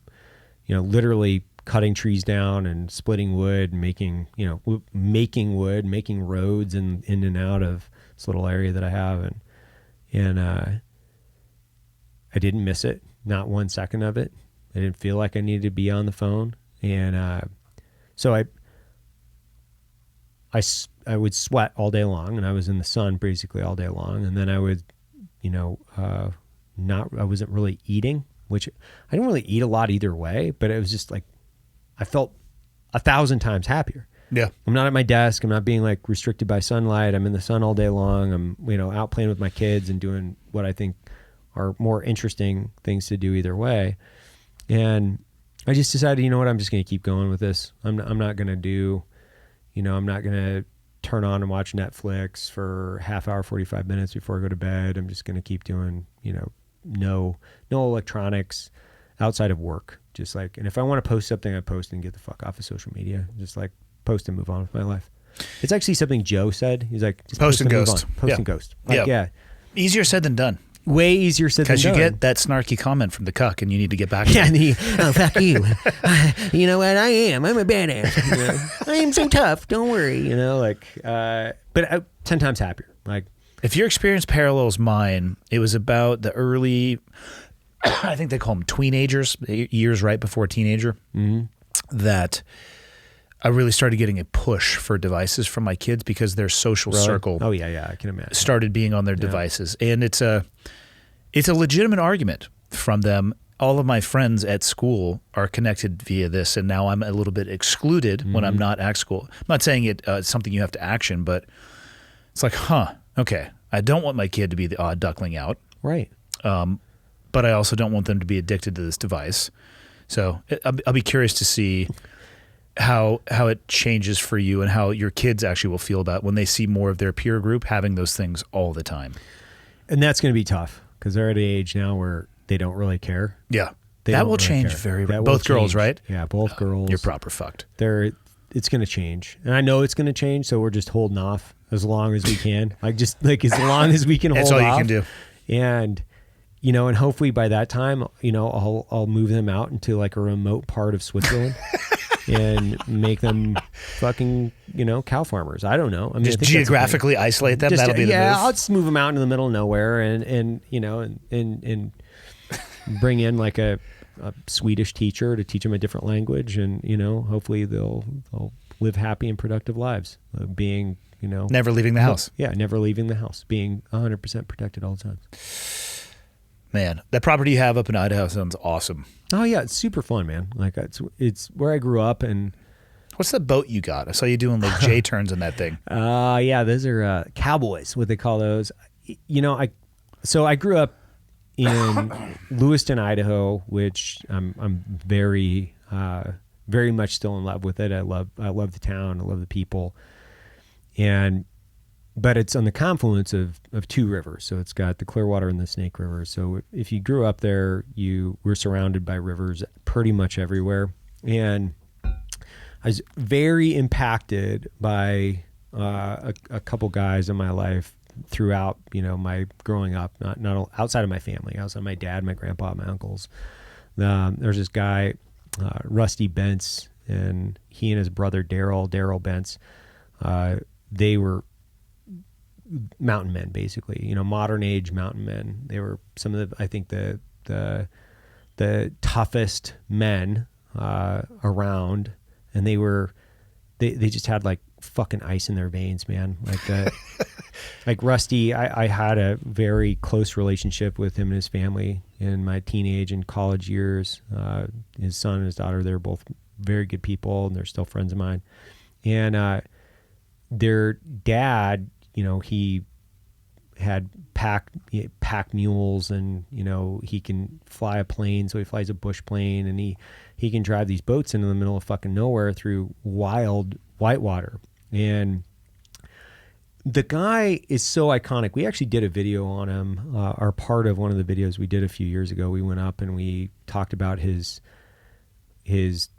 literally cutting trees down and splitting wood and making wood, making roads in and out of this little area that I have. And I didn't miss it. Not 1 second of it. I didn't feel like I needed to be on the phone. And so I would sweat all day long, and I was in the sun basically all day long. And then I would, I wasn't really eating, which I didn't really eat a lot either way, but it was just like, I felt 1,000 times happier. Yeah. I'm not at my desk. I'm not being like restricted by sunlight. I'm in the sun all day long. I'm, out playing with my kids and doing what I think are more interesting things to do either way. And I just decided, I'm just going to keep going with this. I'm not going to do, I'm not going to turn on and watch Netflix for half hour, 45 minutes before I go to bed. I'm just going to keep doing, no electronics outside of work. Just like, and if I want to post something, I post and get the fuck off of social media. Just like post and move on with my life. It's actually something Joe said. He's like, just post and ghost. Post and ghost. Like, yeah. Easier said than done. Way easier said than done. Because you get that snarky comment from the cuck and you need to get back to it. Oh, fuck you. You know what? I am. I'm a badass. I am so tough. Don't worry. But 10 times happier. Like, if your experience parallels mine, it was about the early, I think they call them tweenagers, years right before teenager, that I really started getting a push for devices from my kids because their social circle I can imagine. started being on their devices. And it's a legitimate argument from them. All of my friends at school are connected via this, and now I'm a little bit excluded when I'm not at school. I'm not saying it's something you have to action, but it's like, okay, I don't want my kid to be the odd duckling out. Right. But I also don't want them to be addicted to this device. So I'll be curious to see how it changes for you and how your kids actually will feel about when they see more of their peer group having those things all the time. And that's going to be tough because they're at an age now where they don't really care. Yeah. That will change very much. Both girls, right? Yeah, both girls. You're proper fucked. It's going to change. And I know it's going to change, so we're just holding off as long as we can. As long as we can hold off. That's all you can do. And, and hopefully by that time, I'll move them out into like a remote part of Switzerland and make them fucking, cow farmers. I don't know. I mean, just geographically isolate them. That'll be the move. I'll just move them out into the middle of nowhere and bring in like a Swedish teacher to teach them a different language, and hopefully they'll live happy and productive lives, being never leaving the house. Yeah, never leaving the house, being 100% protected all the time. Man, that property you have up in Idaho sounds awesome. Oh yeah, it's super fun, man. Like it's where I grew up. And what's the boat you got? I saw you doing like J turns in that thing. Yeah, those are cowboys, what they call those. I grew up in Lewiston, Idaho, which I'm very very much still in love with it. I love the town. I love the people. But it's on the confluence of two rivers. So it's got the Clearwater and the Snake River. So if you grew up there, you were surrounded by rivers pretty much everywhere. And I was very impacted by a couple guys in my life throughout, my growing up, not outside of my family, outside of my dad, my grandpa, my uncles. There's this guy, Rusty Bentz, and he and his brother Daryl Bentz, they were mountain men, basically, modern age mountain men. They were some of the, I think the toughest men around, and they just had like fucking ice in their veins, man. Like Rusty, I had a very close relationship with him and his family in my teenage and college years. His son and his daughter, they're both very good people, and they're still friends of mine. And their dad, he had pack mules, and he can fly a plane, so he flies a bush plane, and he can drive these boats into the middle of fucking nowhere through wild whitewater. And the guy is so iconic. We actually did a video on him, or part of one of the videos we did a few years ago. We went up and we talked about his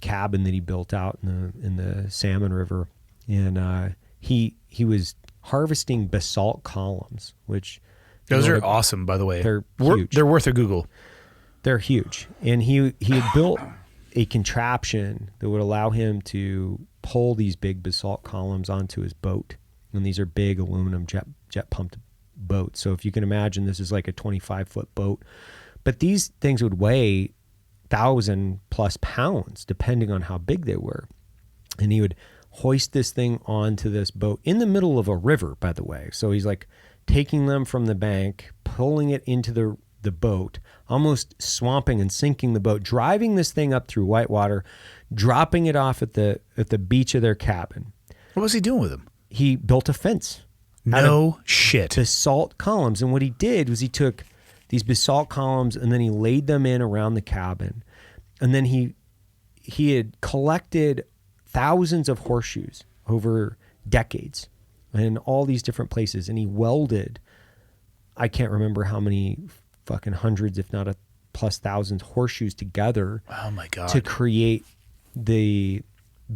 cabin that he built out in the Salmon River, and he was harvesting basalt columns, which those are awesome, by the way. They're huge. They're worth a Google. They're huge. And he had built a contraption that would allow him to pull these big basalt columns onto his boat. And these are big aluminum jet pumped boats. So if you can imagine, this is like a 25-foot boat. But these things would weigh 1,000+ pounds, depending on how big they were. And he would hoist this thing onto this boat in the middle of a river, by the way. So he's like taking them from the bank, pulling it into the boat, almost swamping and sinking the boat, driving this thing up through whitewater, dropping it off at the beach of their cabin. What was he doing with them? He built a fence. No shit. Basalt columns. And what he did was he took these basalt columns and then he laid them in around the cabin. And then he had collected thousands of horseshoes over decades in all these different places. And he welded, I can't remember how many fucking hundreds, if not plus thousands horseshoes together. Oh my God. To create the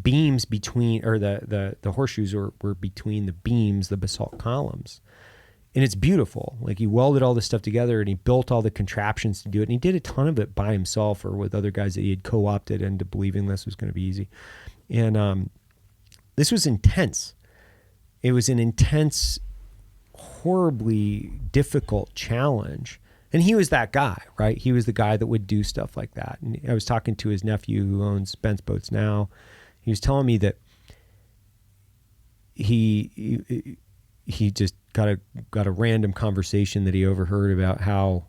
beams between, or the horseshoes were between the beams, the basalt columns. And it's beautiful. Like, he welded all this stuff together and he built all the contraptions to do it. And he did a ton of it by himself or with other guys that he had co-opted into believing this was going to be easy. And this was intense. It was an intense, horribly difficult challenge. And he was that guy, right? He was the guy that would do stuff like that. And I was talking to his nephew who owns Bentz Boats now. He was telling me that he just got a random conversation that he overheard about how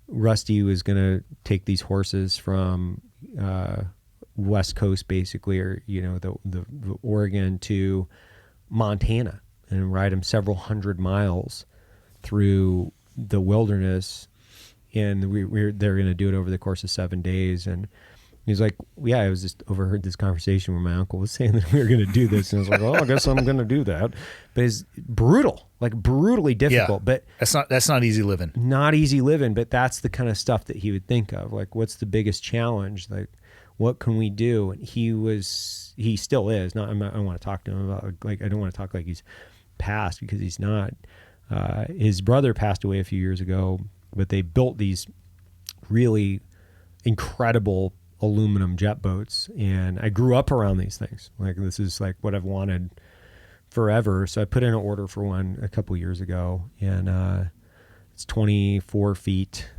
Rusty was going to take these horses from West Coast, basically, or the Oregon to Montana, and ride them several hundred miles through the wilderness, and they're going to do it over the course of 7 days. And he's like, yeah, I was just overheard this conversation where my uncle was saying that we were going to do this. And I was like, oh, I guess I'm going to do that. But it's brutal, like brutally difficult. Yeah, but that's not easy living. Not easy living, but that's the kind of stuff that he would think of. Like, what's the biggest challenge? Like, what can we do? And he still is. I don't want to talk to him about, like, I don't want to talk like he's passed, because he's not. His brother passed away a few years ago, but they built these really incredible aluminum jet boats. And I grew up around these things. Like, this is like what I've wanted forever. So I put in an order for one a couple years ago, and it's 24 feet.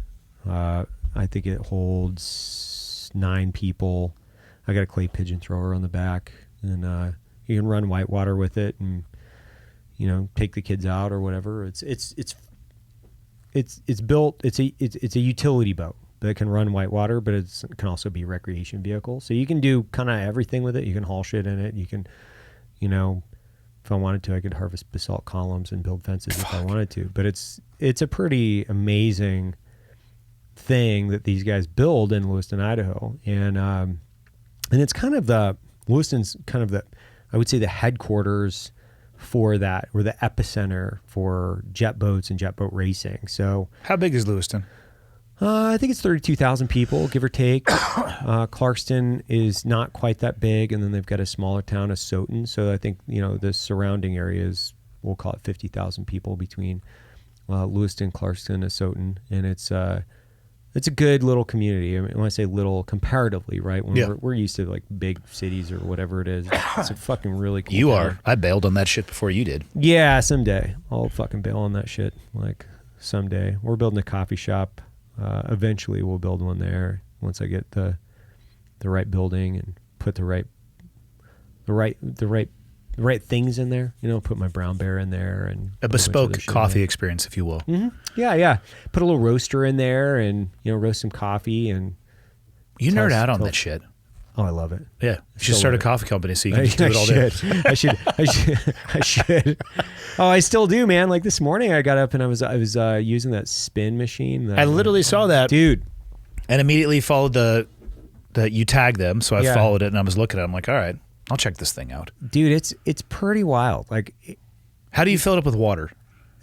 I think it holds 9 people. I got a clay pigeon thrower on the back, and you can run whitewater with it, and take the kids out or whatever. It's built. It's a utility boat that can run whitewater, but it can also be a recreation vehicle. So you can do kind of everything with it. You can haul shit in it. You can, if I wanted to, I could harvest basalt columns and build fences if I wanted to. But it's a pretty amazing thing that these guys build in Lewiston, Idaho, and it's kind of Lewiston's kind of I would say the headquarters for that, or the epicenter for jet boats and jet boat racing. So how big is Lewiston? I think it's 32,000 people, give or take. Clarkston is not quite that big, and then they've got a smaller town of Soton. So I think the surrounding areas, we'll call it 50,000 people between Lewiston, Clarkston, and Soton, and it's a good little community. I mean, when I say little, comparatively, right? When we're used to like big cities or whatever it is, it's a fucking really cool You town. are. I bailed on that shit before you did. Yeah, someday I'll fucking bail on that shit. Like someday, we're building a coffee shop. Eventually, we'll build one there once I get the right building and put the right things in there. Put my brown bear in there and A bespoke coffee experience, if you will. Mm-hmm. Yeah. Put a little roaster in there and roast some coffie and. You nerd out on that shit. Oh, I love it. Yeah, you should start a coffee company so you can just do it all day. I should. Oh, I still do, man. Like this morning, I got up and I was using that spin machine. I literally saw that, dude, and immediately followed the you tagged them, so I followed it and I was looking at it. I'm like, all right, I'll check this thing out, dude. It's pretty wild. Like, how do you fill it up with water?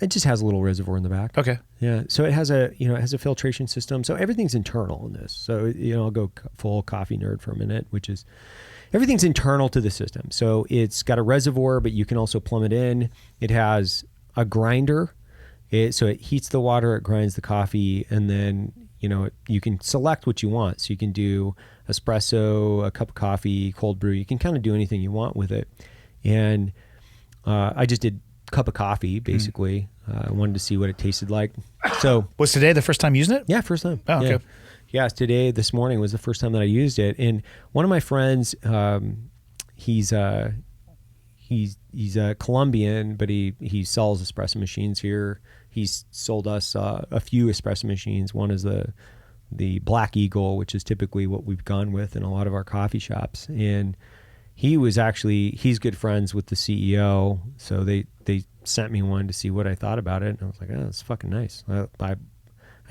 It just has a little reservoir in the back. Okay. Yeah. So it has a filtration system. So everything's internal in this. So I'll go full coffee nerd for a minute, which is everything's internal to the system. So it's got a reservoir, but you can also plumb it in. It has a grinder. So it heats the water, it grinds the coffee, and then you can select what you want. So you can do espresso, a cup of coffee, cold brew. You can kind of do anything you want with it. And I just did cup of coffee basically. I wanted to see what it tasted like. So was today the first time using it? Yeah, first time. Oh, okay. Yeah, this morning was the first time that I used it. And one of my friends, he's a Colombian, but he sells espresso machines here. He's sold us a few espresso machines. One is the Black Eagle, which is typically what we've gone with in a lot of our coffee shops. And he's good friends with the CEO, so they sent me one to see what I thought about it, and I was like, oh, it's fucking nice. I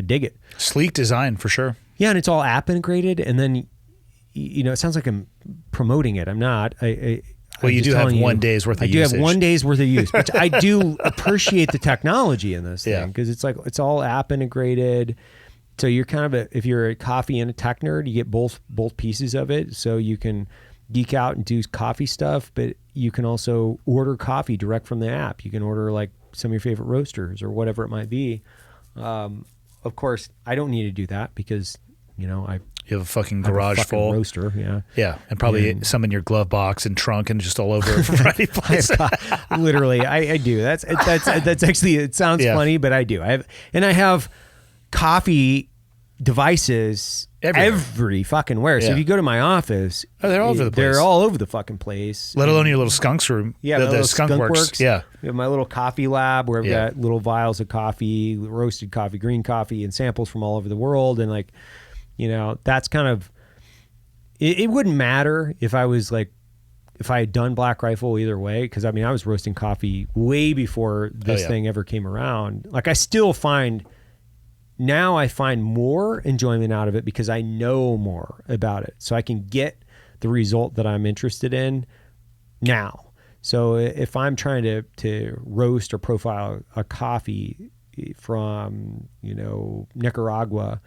dig it. Sleek design for sure. Yeah, and it's all app integrated, and then it sounds like I'm promoting it. I'm not. Well, you do have 1 day's worth of usage. I do have 1 day's worth of use, but I do appreciate the technology in this thing, because it's like it's all app integrated. So you're kind of if you're a coffee and a tech nerd, you get both pieces of it. So you can geek out and do coffee stuff, but you can also order coffee direct from the app. You can order like some of your favorite roasters or whatever it might be. Of course, I don't need to do that because you have a fucking garage full roaster. Yeah, and probably some in your glove box and trunk and just all over a variety of places. Literally, I do. That's actually, it sounds funny, but I do. I have coffee devices every fucking where. So if you go to my office, they're all over the place. They're all over the fucking place. Let alone your little skunks room. Yeah, the skunk works. Yeah, we have my little coffee lab where I've got little vials of coffee, roasted coffee, green coffee, and samples from all over the world. And like, that's kind of. It wouldn't matter if I was like, if I had done Black Rifle either way, because I was roasting coffee way before this thing ever came around. Like I still find. Now I find more enjoyment out of it because I know more about it. So I can get the result that I'm interested in now. So if I'm trying to roast or profile a coffee from, Nicaragua,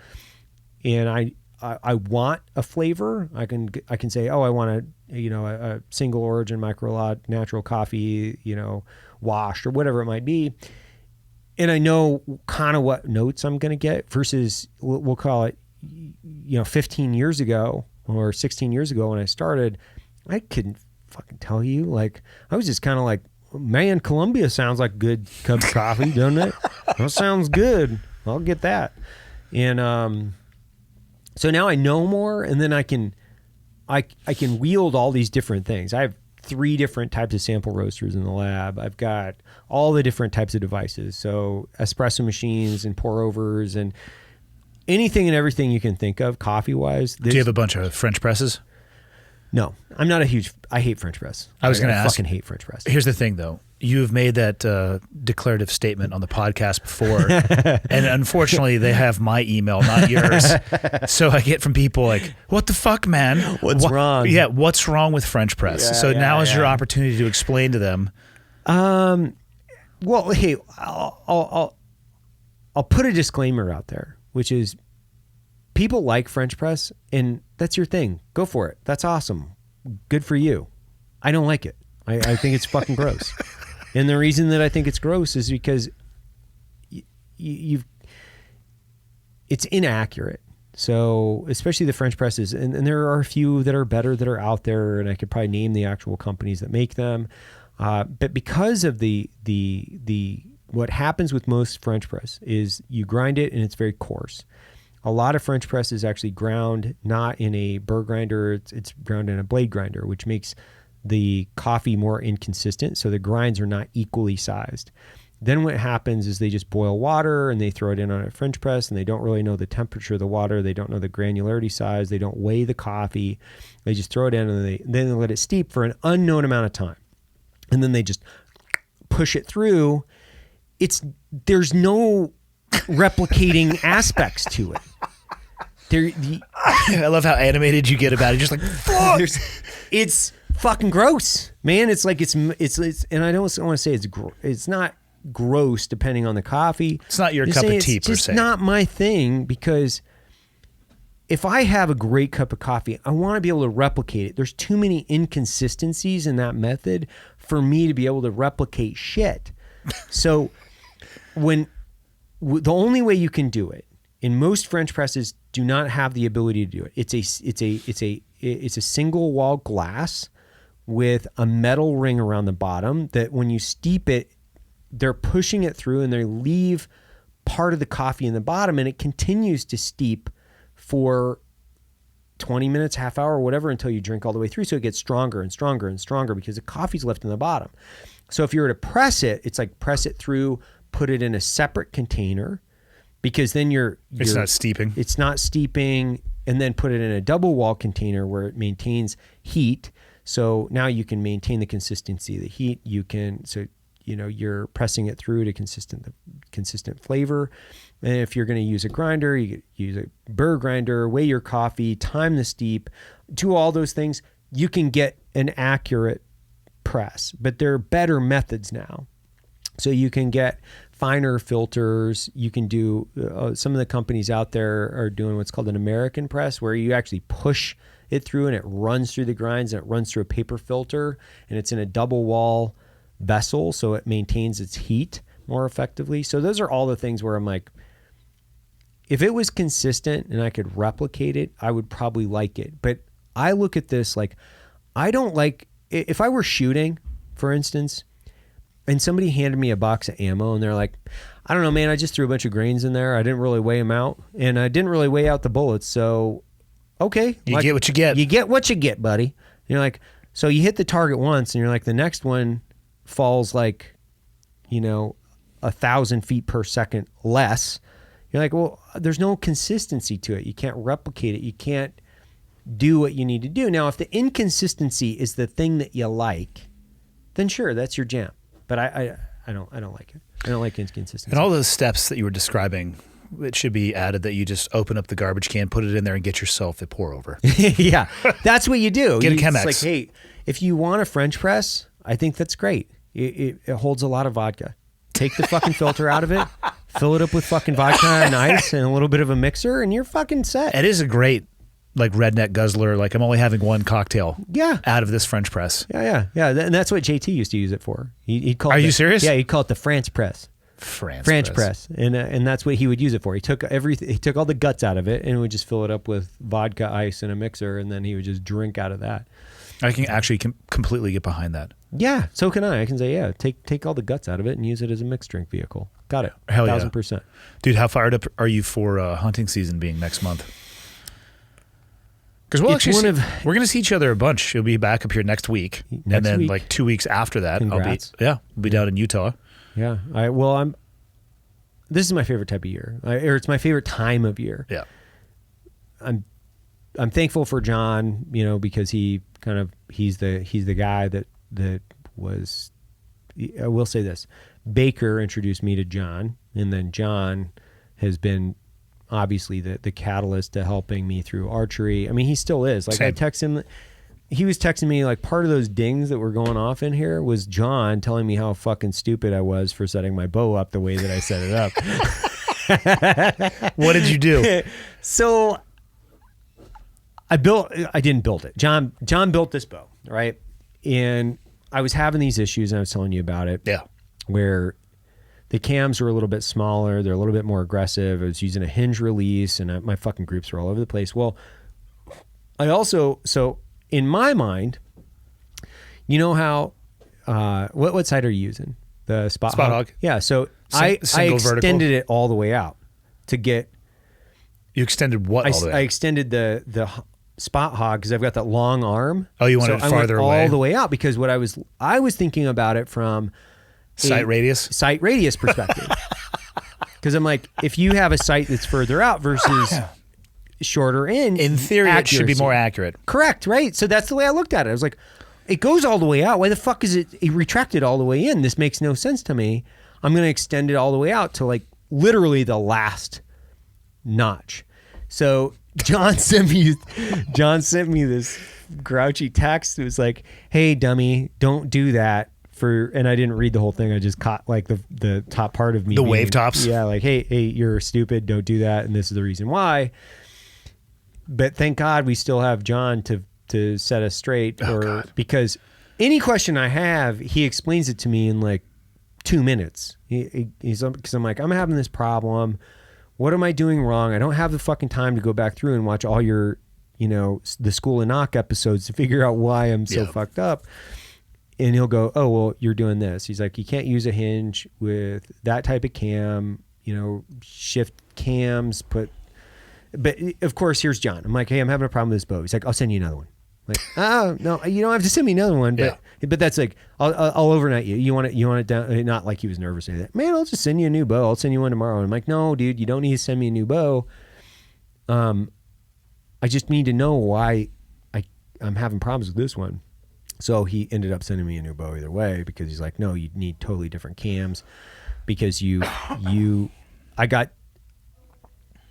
and I want a flavor, I can say, oh, I want a single origin micro lot natural coffee, washed or whatever it might be. And I know kind of what notes I'm going to get versus we'll call it, 15 years ago or 16 years ago when I started, I couldn't fucking tell you. Like, I was just kind of like, man, Columbia sounds like a good cup of coffee, doesn't it? That sounds good. I'll get that. And so now I know more, and then I can wield all these different things. I have 3 different types of sample roasters in the lab. I've got all the different types of devices. So espresso machines and pour overs and anything and everything you can think of coffee-wise. Do you have a bunch of French presses? No, I'm not I hate French press. I was going to ask. I fucking hate French press. Here's the thing, though. You've made that declarative statement on the podcast before, and unfortunately, they have my email, not yours. So I get from people like, "What the fuck, man? What's wrong? Yeah, what's wrong with French press?" Now is your opportunity to explain to them. Well, hey, I'll put a disclaimer out there, which is people like French press, and that's your thing. Go for it. That's awesome. Good for you. I don't like it. I think it's fucking gross. And the reason that I think it's gross is because it's inaccurate. So especially the French presses, and there are a few that are better that are out there, and I could probably name the actual companies that make them. But because of the what happens with most French press is you grind it and it's very coarse. A lot of French press is actually ground not in a burr grinder, it's ground in a blade grinder, which makes the coffee more inconsistent, so the grinds are not equally sized. Then what happens is they just boil water and they throw it in on a French press, and they don't really know the temperature of the water, they don't know the granularity size, they don't weigh the coffee, they just throw it in and then they let it steep for an unknown amount of time. And then they just push it through. There's no replicating aspects to it. I love how animated you get about it. Just like, fuck! It's fucking gross, man. It's like it's and I don't want to say it's not gross depending on the coffee. It's not your cup of tea per se. It's just not my thing, because if I have a great cup of coffee, I want to be able to replicate it. There's too many inconsistencies in that method for me to be able to replicate shit. So the only way you can do it, and most French presses do not have the ability to do it. It's a single wall glass with a metal ring around the bottom that when you steep it, they're pushing it through and they leave part of the coffee in the bottom, and it continues to steep for 20 minutes, half hour, whatever, until you drink all the way through. So it gets stronger and stronger and stronger because the coffee's left in the bottom. So if you were to press it, it's like press it through, put it in a separate container, because then it's not steeping. It's not steeping, and then put it in a double wall container where it maintains heat. So now you can maintain the consistency of the heat. You're pressing it through to consistent flavor. And if you're going to use a grinder, you use a burr grinder, weigh your coffee, time the steep, do all those things. You can get an accurate press, but there are better methods now. So you can get finer filters. You can do, some of the companies out there are doing what's called an American press, where you actually push it through and it runs through the grinds and it runs through a paper filter, and it's in a double wall vessel, so it maintains its heat more effectively. So those are all the things where I'm like, if it was consistent and I could replicate it, I would probably like it. But I look at this like, I don't like, if I were shooting, for instance, and somebody handed me a box of ammo and they're like, I don't know, man, I just threw a bunch of grains in there. I didn't really weigh them out, and I didn't really weigh out the bullets. So, okay. You get what you get. You get what you get, buddy. And you're like, so you hit the target once and you're like, the next one falls like, 1,000 feet per second less. You're like, well, there's no consistency to it. You can't replicate it. You can't do what you need to do. Now, if the inconsistency is the thing that you like, then sure, that's your jam. But I don't like it. I don't like inconsistency. And all those steps that you were describing, it should be added that you just open up the garbage can, put it in there, and get yourself a pour over. Yeah, that's what you do. Get a Chemex. It's like, hey, if you want a French press, I think that's great. It holds a lot of vodka. Take the fucking filter out of it, fill it up with fucking vodka and ice and a little bit of a mixer, and you're fucking set. It is a great, like, redneck guzzler. Like, I'm only having one cocktail out of this French press. Yeah. And that's what JT used to use it for. He'd call Are you serious? Yeah, he'd call it the France press. French press, and that's what he would use it for. He took all the guts out of it and would just fill it up with vodka ice in a mixer, and then he would just drink out of that. I can actually completely get behind that. Yeah, so can I. I can say, yeah, take all the guts out of it and use it as a mixed drink vehicle. Got it. Hell 1,000%. Dude, how fired up are you for hunting season being next month? Because we're going to see each other a bunch. You'll be back up here next week. And then like 2 weeks after that, Congrats. we'll be down in Utah. Yeah. This is my favorite type of year. Or it's my favorite time of year. Yeah. I'm thankful for John, because he's the guy that was, I will say this, Baker introduced me to John, and then John has been obviously the catalyst to helping me through archery. I mean, he still is. Like, same. I text him, he was texting me, like, part of those dings that were going off in here was John telling me how fucking stupid I was for setting my bow up the way that I set it up. What did you do? So I didn't build it. John built this bow, right? And I was having these issues, and I was telling you about it. Yeah. Where the cams were a little bit smaller. They're a little bit more aggressive. I was using a hinge release, and my fucking groups were all over the place. Well, so in my mind, you know how, what sight are you using? The Spot Hog? Yeah. So I extended it all the way out to get. You extended what all the way out? I extended the Spot Hog because I've got that long arm. Oh, you wanted it farther away? All the way out because what I was thinking about it from sight radius perspective. Because I'm like, if you have a sight that's further out versus shorter in theory, accuracy. It should be more accurate. Correct, right? So that's the way I looked at it. I was like, it goes all the way out. Why the fuck is it retracted all the way in? This makes no sense to me. I'm going to extend it all the way out to like literally the last notch. So John sent me this grouchy text. It was like, hey, dummy, don't do that. And I didn't read the whole thing. I just caught like the top part of me. The wave tops? Yeah, like, hey, you're stupid. Don't do that. And this is the reason why. But thank God we still have John to set us straight. Because any question I have, he explains it to me in like 2 minutes. Because I'm like, I'm having this problem. What am I doing wrong? I don't have the fucking time to go back through and watch all your, the School of Knock episodes to figure out why I'm so fucked up. And he'll go, oh, well, you're doing this. He's like, you can't use a hinge with that type of cam, shift cams, but of course, here's John. I'm like, hey, I'm having a problem with this bow. He's like, I'll send you another one. I'm like, oh, no, you don't have to send me another one. But that's like, I'll overnight you. You want it down? Not like he was nervous or anything. Man, I'll just send you a new bow. I'll send you one tomorrow. And I'm like, no, dude, you don't need to send me a new bow. I just need to know why I'm having problems with this one. So he ended up sending me a new bow either way because he's like, no, you need totally different cams because I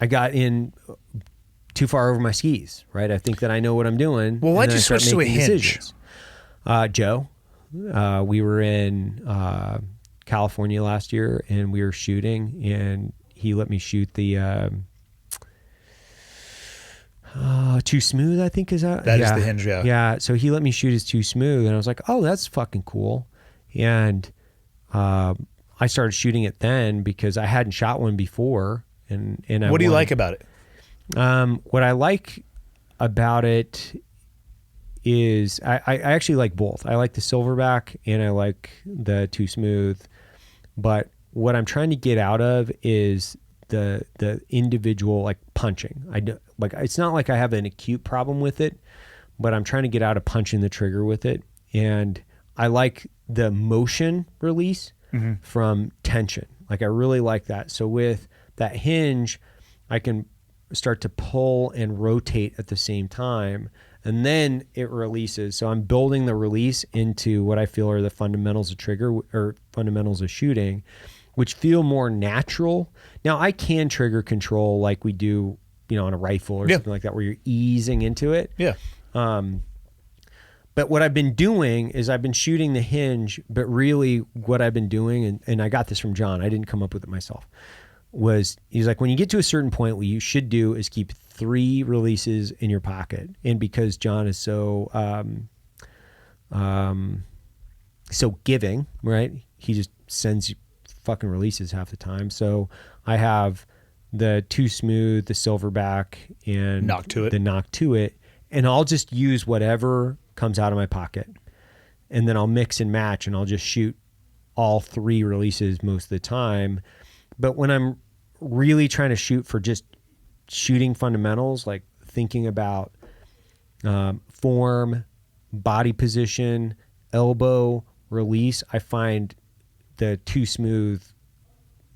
got in too far over my skis, right? I think that I know what I'm doing. Well, why'd you switch to a hinge? Joe, we were in California last year and we were shooting and he let me shoot the Too Smooth, I think is that is the hinge. Yeah. So he let me shoot his Too Smooth, and I was like, "Oh, that's fucking cool." And I started shooting it then because I hadn't shot one before. And what do you like about it? What I like about it is I actually like both. I like the Silverback and I like the Too Smooth, but what I'm trying to get out of is the individual like punching. It's not like I have an acute problem with it, but I'm trying to get out of punching the trigger with it. And I like the motion release from tension. Like I really like that. So with that hinge, I can start to pull and rotate at the same time, and then it releases. So I'm building the release into what I feel are the fundamentals of trigger or fundamentals of shooting, which feel more natural. Now I can trigger control like we do, on a rifle or something like that, where you're easing into it. Yeah. But what I've been doing is I've been shooting the hinge, but really what I've been doing, and I got this from John, I didn't come up with it myself, he's like, when you get to a certain point, what you should do is keep 3 releases in your pocket. And because John is so giving, right? He just sends you fucking releases half the time. So I have the Too Smooth, the Silverback, and the Knock to It, and I'll just use whatever comes out of my pocket, and then I'll mix and match, and I'll just shoot all 3 releases most of the time. But when I'm really trying to shoot for just shooting fundamentals, like thinking about form, body position, elbow, release, I find the Too Smooth,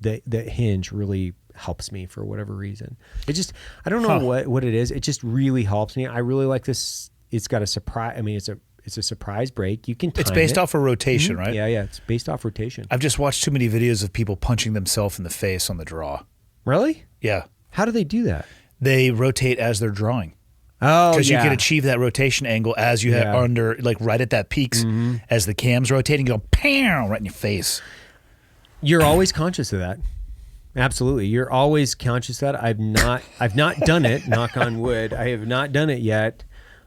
the hinge really helps me for whatever reason. It just, I don't know what it is. It just really helps me. I really like this. It's got a surprise. I mean, it's a surprise break. You can time It's based it. off of rotation, right? Yeah. It's based off rotation. I've just watched too many videos of people punching themselves in the face on the draw. Really? Yeah. How do they do that? They rotate as they're drawing. Oh, Because you can achieve that rotation angle as you have under, like right at that peaks, as the cam's rotating, you go, pow, right in your face. You're always conscious of that. Absolutely. You're always conscious of that. I've not done it, knock on wood. I have not done it yet.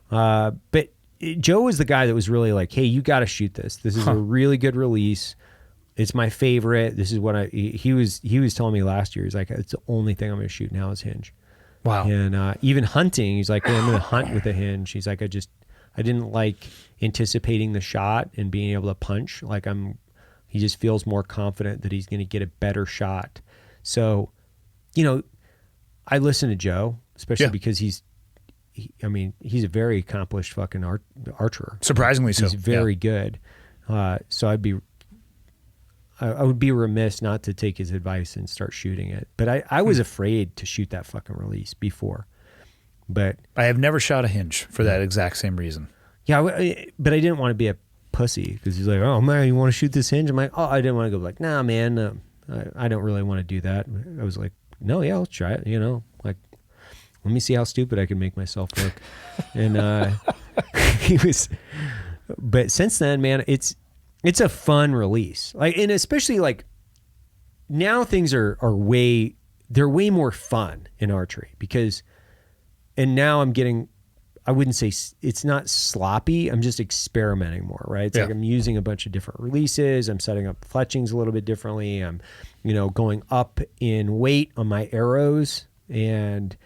But Joe was the guy that was really like, hey, you got to shoot this. This is a really good release. It's my favorite. This is what he was telling me last year. He's like, it's the only thing I'm going to shoot now is hinge. Wow. And even hunting, he's like, well, I'm going to hunt with a hinge. He's like, I didn't like anticipating the shot and being able to punch. Like he just feels more confident that he's going to get a better shot. So, I listen to Joe, especially because he's a very accomplished fucking archer. Surprisingly so. He's very good. So I would be remiss not to take his advice and start shooting it. But I was afraid to shoot that fucking release before. But I have never shot a hinge for that exact same reason. Yeah, but I didn't want to be a pussy because he's like, oh man, you want to shoot this hinge? I'm like, oh, I didn't want to go like, nah, man, I don't really want to do that. I was like, no, yeah, I'll try it. Like, let me see how stupid I can make myself look. And he was, but since then, man, it's a fun release. Like, and especially like now things are way more fun in archery because, and now I'm getting, I wouldn't say it's not sloppy. I'm just experimenting more, right? It's like I'm using a bunch of different releases. I'm setting up fletchings a little bit differently. I'm, going up in weight on my arrows. And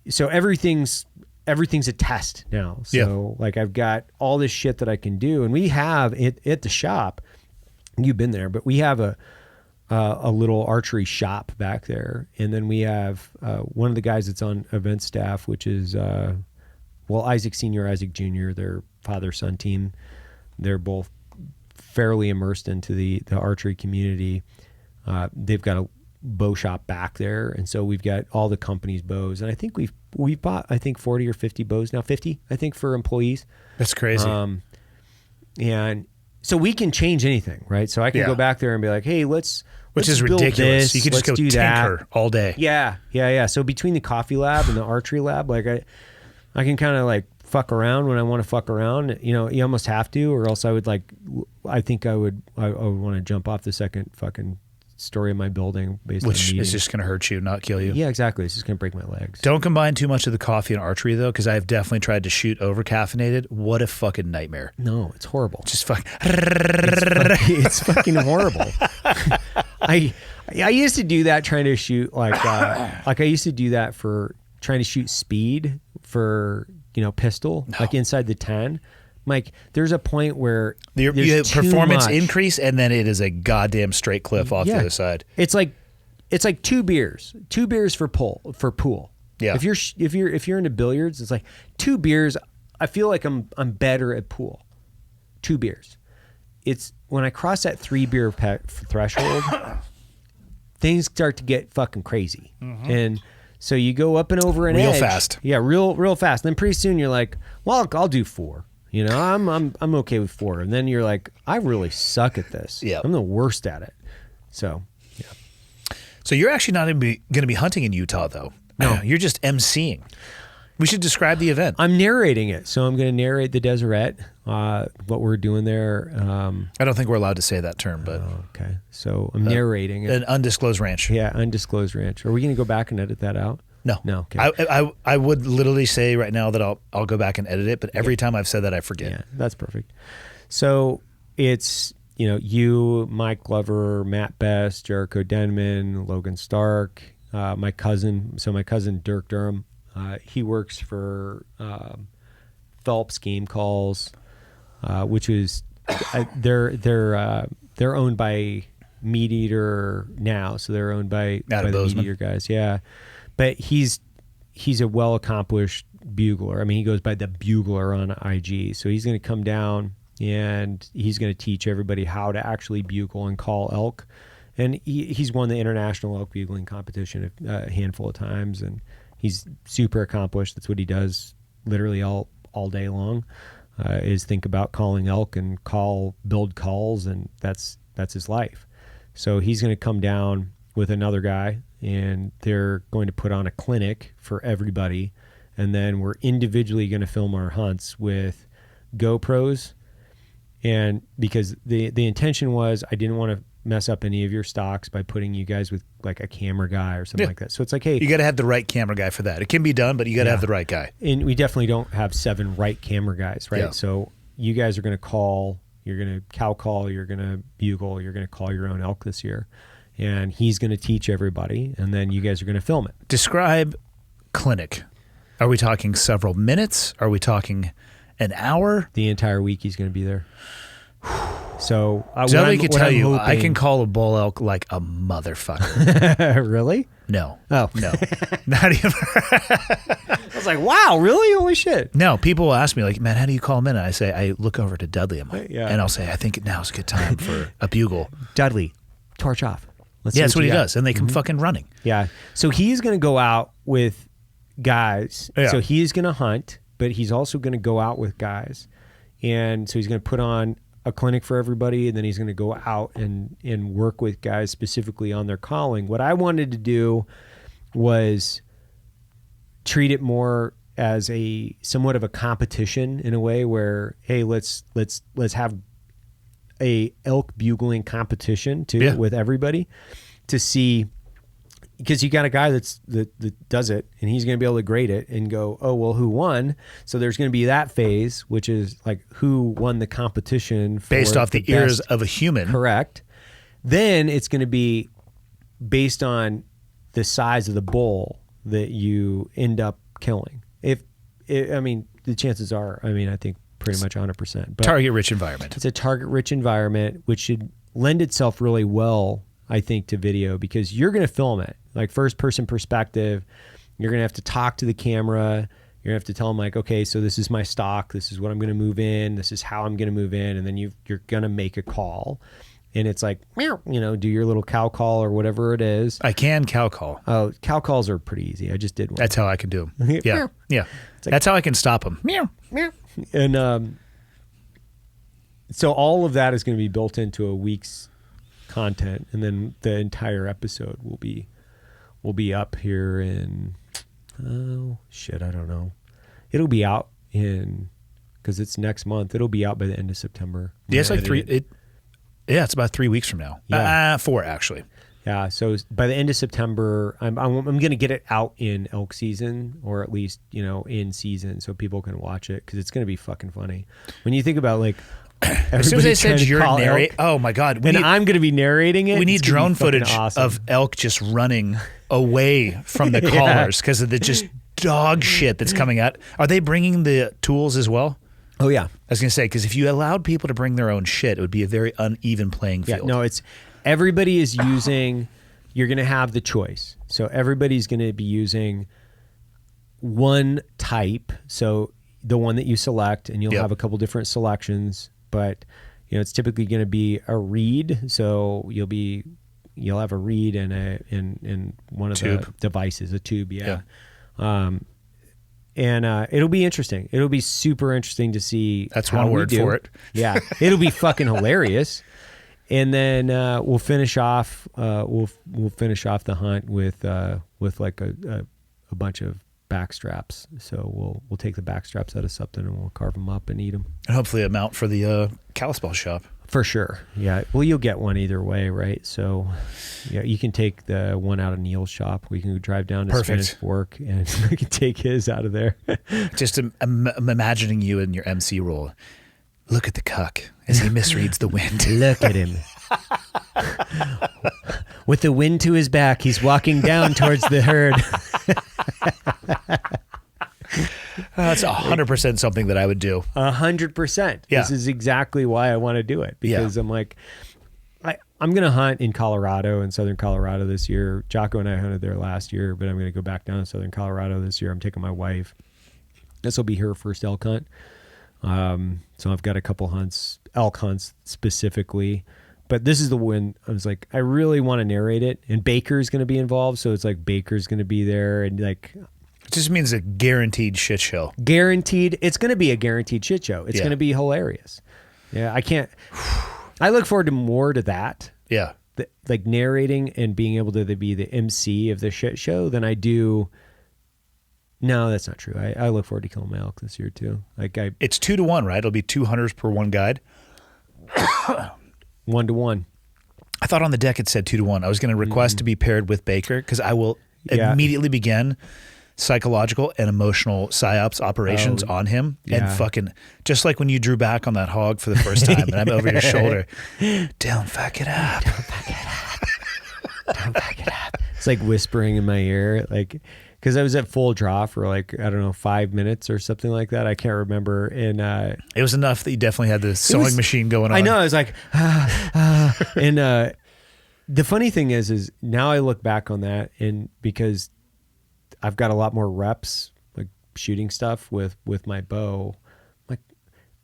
so everything's a test now. So like I've got all this shit that I can do. And we have at the shop, you've been there, but we have a little archery shop back there. And then we have one of the guys that's on event staff, which is, Isaac Sr., Isaac Jr., their father-son team. They're both fairly immersed into the archery community. They've got a bow shop back there, and so we've got all the company's bows. And I think we've bought 40 or 50 bows now, 50 I think for employees. That's crazy. And so we can change anything, right? So I can go back there and be like, hey, let's which is ridiculous. You could just go tinker all day. Yeah. So between the coffee lab and the archery lab, like I can kind of like fuck around when I want to fuck around. You almost have to, or else I would I would want to jump off the second fucking story of my building based which on is just going to hurt you, not kill you. Yeah, exactly. It's just going to break my legs. Don't combine too much of the coffee and archery though, because I've definitely tried to shoot over caffeinated. What a fuking nightmare. No, it's horrible. Just fuck. It's fucking horrible. I used to do that trying to shoot like I used to do that for trying to shoot speed for pistol like inside the 10. Like there's a point where you have performance increase and then it is a goddamn straight cliff off the other side. It's like 2 beers for pool. Yeah. If you're into billiards, it's like 2 beers. I feel like I'm better at pool. 2 beers. It's when I cross that 3 beer threshold, things start to get fucking crazy. Mm-hmm. And so you go up and over an edge. Real fast. Yeah, real fast. And then pretty soon you're like, well, I'll do 4. I'm okay with 4. And then you're like, I really suck at this. Yeah. I'm the worst at it. So, yeah. So you're actually not going to be hunting in Utah though. No. You're just emceeing. We should describe the event. I'm narrating it. So I'm going to narrate the Deseret, what we're doing there. I don't think we're allowed to say that term, but. Okay. So I'm narrating it. An undisclosed ranch. Yeah, undisclosed ranch. Are we going to go back and edit that out? No. Okay. I would literally say right now that I'll go back and edit it, but every time I've said that I forget. Yeah, that's perfect. So it's you, Mike Glover, Matt Best, Jericho Denman, Logan Stark, my cousin Dirk Durham, he works for Phelps Game Calls, which is they're owned by Meat Eater now, so they're owned by the Meat Eater guys. Yeah, but he's a well accomplished bugler. I mean, he goes by the Bugler on IG. So he's going to come down and he's going to teach everybody how to actually bugle and call elk. And he's won the international elk bugling competition a handful of times, and he's super accomplished. That's what he does literally all day long, is think about calling elk and build calls, and that's his life. So he's going to come down with another guy, and they're going to put on a clinic for everybody, and then we're individually going to film our hunts with GoPros. And because the intention was, I didn't want to mess up any of your stocks by putting you guys with like a camera guy or something like that. So it's like, hey, you got to have the right camera guy for that. It can be done, but you got to have the right guy. And we definitely don't have 7 right camera guys, right? Yeah. So you guys are going to call, you're going to cow call, you're going to bugle, you're going to call your own elk this year. And he's going to teach everybody, and then you guys are going to film it. Describe clinic. Are we talking several minutes? Are we talking an hour? The entire week he's going to be there. So Zoe can tell you, I can call a bull elk like a motherfucker. Really? No. Oh. No. Not even. I was like, wow, really? Holy shit. No, people will ask me, like, man, how do you call him in? And I say, I look over to Dudley, and I'll say, I think now's a good time for a bugle. Dudley, torch off. Let's that's what he does. And they come fucking running. Yeah. So he's going to go out with guys. Yeah. So he's going to hunt, but he's also going to go out with guys. And so he's going to put on a clinic for everybody, and then he's going to go out and work with guys specifically on their calling. What I wanted to do was treat it more as a somewhat of a competition in a way where, hey, let's have a elk bugling competition too with everybody to see, because you got a guy that does it, and he's going to be able to grade it and go, oh, well, who won? So there's going to be that phase, which is like who won the competition based off the ears of a human. Correct. Then it's going to be based on the size of the bull that you end up killing. I mean, the chances are, I think pretty much 100%. But target-rich environment. It's a target-rich environment, which should lend itself really well, I think, to video, because you're going to film it like first-person perspective. You're going to have to talk to the camera. You're going to have to tell them, like, okay, so this is my stock. This is what I'm going to move in. This is how I'm going to move in. And then you're going to make a call. And it's like, do your little cow call or whatever it is. I can cow call. Oh, cow calls are pretty easy. I just did one. That's how I can do them. Yeah. Yeah. Like, that's how I can stop them. Meow. Meow. And so all of that is going to be built into a week's content, and then the entire episode will be up here in I don't know. It'll be out because it's next month. It'll be out by the end of September. Yeah, it's like 3. It's about 3 weeks from now. Yeah. 4 actually. Yeah, so by the end of September, I'm going to get it out in elk season, or at least in season, so people can watch it, because it's going to be fucking funny. When you think about, like, as soon as they said you're narrating, oh my god, I'm going to be narrating it. We need drone footage of elk just running away from the callers because of the just dog shit that's coming out. Are they bringing the tools as well? Oh yeah, I was going to say, because if you allowed people to bring their own shit, it would be a very uneven playing field. Yeah, no, everybody is using. You're going to have the choice, so everybody's going to be using one type. So the one that you select, and you'll have a couple different selections. But it's typically going to be a reed, so you'll have a reed and one of the devices, a tube, and it'll be interesting. It'll be super interesting to see. That's one word for it. Yeah, it'll be fucking hilarious. And then we'll finish off. We'll finish off the hunt with like a bunch of back straps. So we'll take the back straps out of something and we'll carve them up and eat them. And hopefully a mount for the Kalispell shop. For sure. Yeah. Well, you'll get one either way, right? So yeah, you can take the one out of Neil's shop. We can drive down to Spanish Fork and we can take his out of there. Just I'm imagining you in your MC role. Look at the Cuck. as he misreads the wind. Look at him. With the wind to his back, he's walking down towards the herd. That's 100% something that I would do. 100%. Yeah. This is exactly why I want to do it, because I'm like, I'm going to hunt in Colorado, in southern Colorado this year. Jocko and I hunted there last year, but I'm going to go back down to southern Colorado this year. I'm taking my wife. This will be her first elk hunt. So I've got a couple hunts, elk hunts specifically. But this is the one I was like, I really want to narrate it. And Baker's going to be involved. So it's like Baker's going to be there. And like, It just means a guaranteed shit show. guaranteed, it's going to be a guaranteed shit show. It's Yeah. going to be hilarious. Yeah, I look forward to more to that. Yeah. Like narrating and being able to be the MC of the shit show than I do. No, that's not true. I look forward to killing my elk this year too. Like It's 2-to-1, right? It'll be 2 hunters per one guide. 1-to-1. I thought on the deck it said 2-to-1. I was going to request to be paired with Baker because I will immediately begin psychological and emotional psyops operations on him. And fucking, just like when you drew back on that hog for the first time and I'm over your shoulder, don't fuck it up. Don't fuck it up. Don't fuck it up. It's like whispering in my ear, like, because I was at full draw for like, I don't know, 5 minutes or something like that. I can't remember. And it was enough that you definitely had the sewing machine going on. I know. I was like, and the funny thing is now I look back on that, and because I've got a lot more reps, like shooting stuff with my bow, I'm like,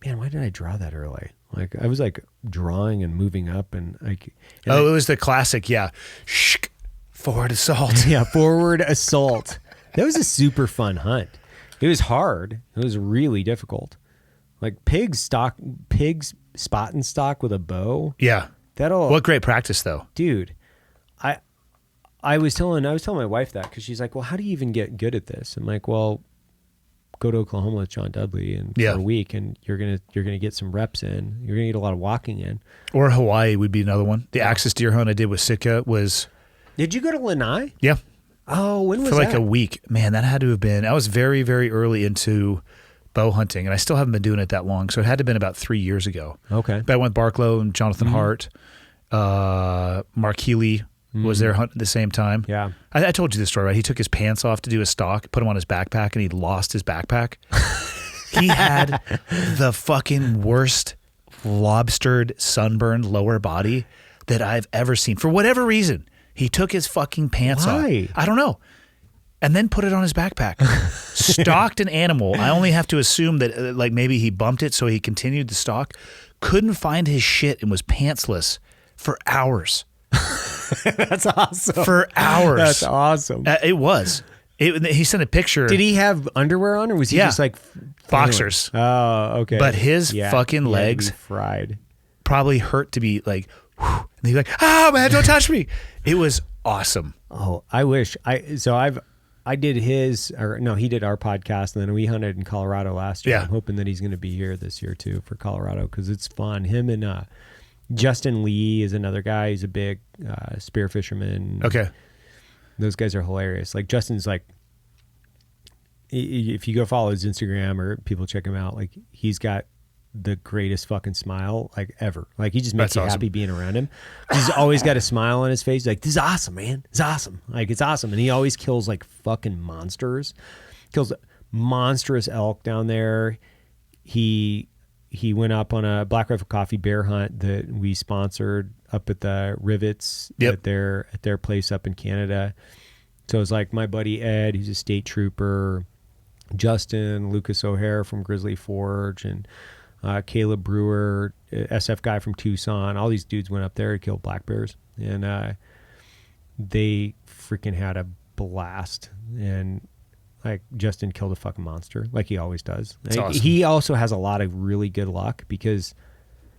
man, why did I draw that early? Like I was like drawing and moving up, and like, and it was the classic, forward assault. Yeah, forward assault. That was a super fun hunt. It was hard. It was really difficult. Like pigs spot and stock with a bow. Yeah. What great practice though. Dude, I was telling my wife that, because she's like, well, how do you even get good at this? I'm like, well, go to Oklahoma with John Dudley and for a week, and you're gonna get some reps in. You're gonna get a lot of walking in. Or Hawaii would be another one. The axis deer hunt I did with Sitka was. Did you go to Lanai? Yeah. Oh, when was for like that? a week? Man, that had to have been. I was very, very early into bow hunting, and I still haven't been doing it that long. So it had to have been about 3 years ago. Okay. But I went with Barklow and Jonathan Hart. Mark Healy was there hunting at the same time. Yeah. I told you this story, right? He took his pants off to do a stalk, put them on his backpack, and he lost his backpack. He had the fucking worst lobstered, sunburned lower body that I've ever seen. For whatever reason, he took his fucking pants off. Why? I don't know. And then put it on his backpack. Stalked an animal. I only have to assume that like maybe he bumped it, so he continued the stalk. Couldn't find his shit and was pantsless for hours. That's awesome. For hours. That's awesome. It was. He sent a picture. Did he have underwear on, or was he just like boxers? Oh, okay. But his fucking legs fried. Probably hurt to be like, whew, and he's like, oh man, don't touch me. It was awesome. Oh, I wish I did he did our podcast, and then we hunted in Colorado last year. Yeah. I'm hoping that he's going to be here this year too for Colorado, because it's fun. Him and Justin Lee is another guy. He's a big spear fisherman. Okay. Those guys are hilarious. Like Justin's like, if you go follow his Instagram or people check him out, like he's got the greatest fucking smile like ever. Like he just makes you happy being around him. He's always got a smile on his face. Like, this is awesome, man. It's awesome. Like, it's awesome. And he always kills like fucking monsters. Kills monstrous elk down there. He went up on a Black Rifle Coffee bear hunt that we sponsored up at the Rivets at their place up in Canada. So it was like my buddy Ed, he's a state trooper, Justin, Lucas O'Hare from Grizzly Forge, and Caleb Brewer, SF guy from Tucson. All these dudes went up there to kill black bears, and they freaking had a blast. And like Justin killed a fucking monster, like he always does. That's awesome. He also has a lot of really good luck, because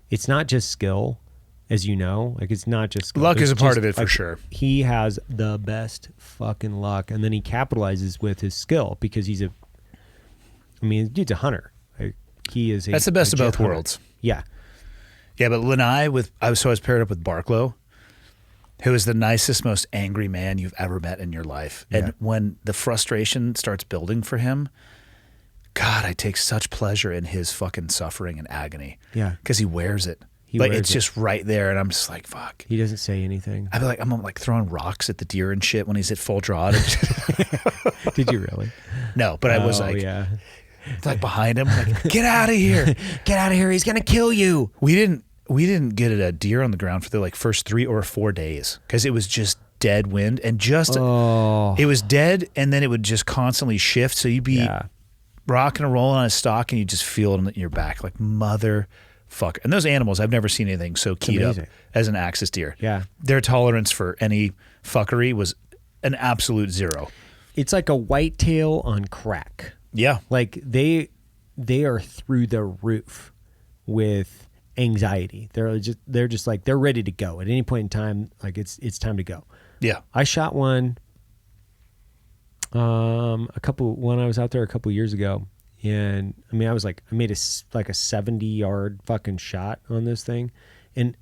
it's not just skill, as you know. Like, it's not just skill. Luck is a part of it for like, sure. He has the best fucking luck, and then he capitalizes with his skill, because he's dude's a hunter. Like, he is. That's the best of both hunter. worlds. Yeah. Yeah, but Lanai I was paired up with Barklow, who is the nicest, most angry man you've ever met in your life. Yeah. And when the frustration starts building for him, God, I take such pleasure in his fucking suffering and agony. Yeah. Because he wears it. He like wears it's it. just right there, and I'm just like, fuck. He doesn't say anything. I'm like throwing rocks at the deer and shit when he's at full draw. Did you really? No, but I was like, yeah. like behind him, like, get out of here. Get out of here. He's going to kill you. We didn't get a deer on the ground for the like first 3 or 4 days because it was just dead wind and just it was dead, and then it would just constantly shift. So you'd be rocking and rolling on a stalk, and you just feel it in your back, like motherfucker. And those animals, I've never seen anything so keyed up as an axis deer. Yeah, their tolerance for any fuckery was an absolute zero. It's like a whitetail on crack. Yeah, like they are through the roof with anxiety. They're just like they're ready to go at any point in time. Like it's time to go. Yeah, I shot one when I was out there a couple years ago, and I mean I made a 70-yard fucking shot on this thing, and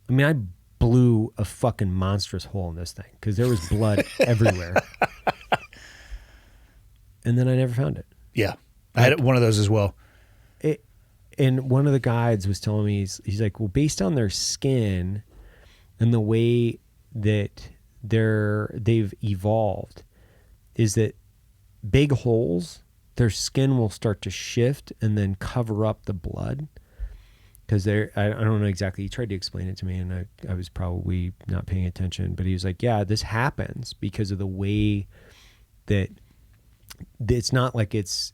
I mean I blew a fucking monstrous hole in this thing because there was blood everywhere, and then I never found it. Yeah, I had one of those as well. And one of the guides was telling me, he's like, well, based on their skin and the way that they've evolved, is that big holes, their skin will start to shift and then cover up the blood. Because I don't know exactly. He tried to explain it to me, and I was probably not paying attention. But he was like, yeah, this happens because of the way that it's not like it's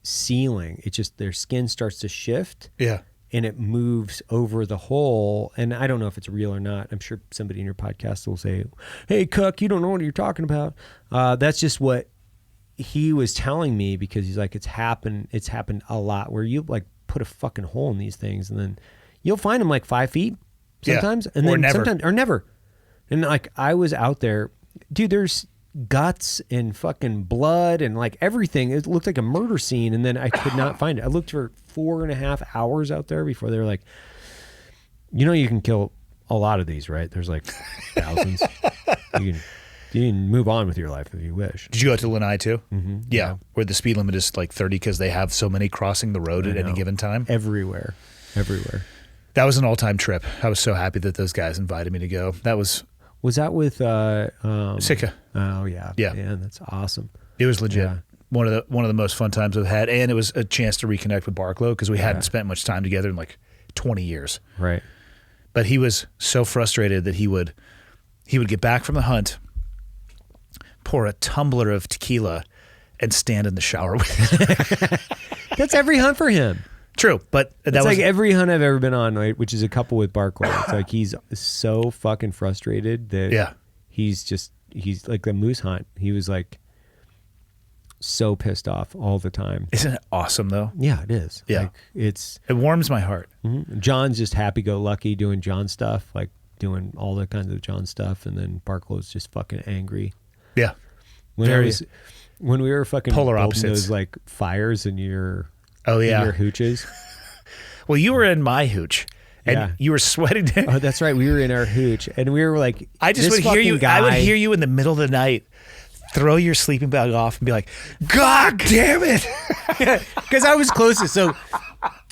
sealing. It's just their skin starts to shift. Yeah. And it moves over the hole. And I don't know if it's real or not. I'm sure somebody in your podcast will say, hey, Cuck, you don't know what you're talking about. That's just what he was telling me, because he's like, it's happened a lot where you like put a fucking hole in these things, and then you'll find them like 5 feet sometimes. And then sometimes or never. And like I was out there, dude, there's guts and fucking blood and like everything. It looked like a murder scene, and then I could not find it. I looked for 4.5 hours out there before they were like, you can kill a lot of these, right? There's like thousands. you can move on with your life if you wish. Did you go out to Lanai too? Mm-hmm. Yeah, where the speed limit is like 30 because they have so many crossing the road at any given time. Everywhere. That was an all-time trip. I was so happy that those guys invited me to go. That was that with Sitka? Oh yeah, man, that's awesome. It was legit. Yeah. One of the most fun times I've had, and it was a chance to reconnect with Barklow because we hadn't spent much time together in like 20 years. Right. But he was so frustrated that he would get back from the hunt, pour a tumbler of tequila, and stand in the shower with it. That's every hunt for him. True, but that's like every hunt I've ever been on, right? Which is a couple with Barklow. It's like he's so fucking frustrated that he's like the moose hunt. He was like so pissed off all the time. Isn't it awesome though? Yeah, it is. Yeah, like, it warms my heart. Mm-hmm. John's just happy-go-lucky doing John stuff, like doing all the kinds of John stuff, and then Barklow's just fucking angry. Yeah, when we were fucking polar building opposites. Those like fires in your your hooches. Well, you were in my hooch, and you were sweating. Oh, that's right. We were in our hooch, and we were like, I just would hear you. I would hear you in the middle of the night, throw your sleeping bag off, and be like, "God damn it!" Because I was closest. So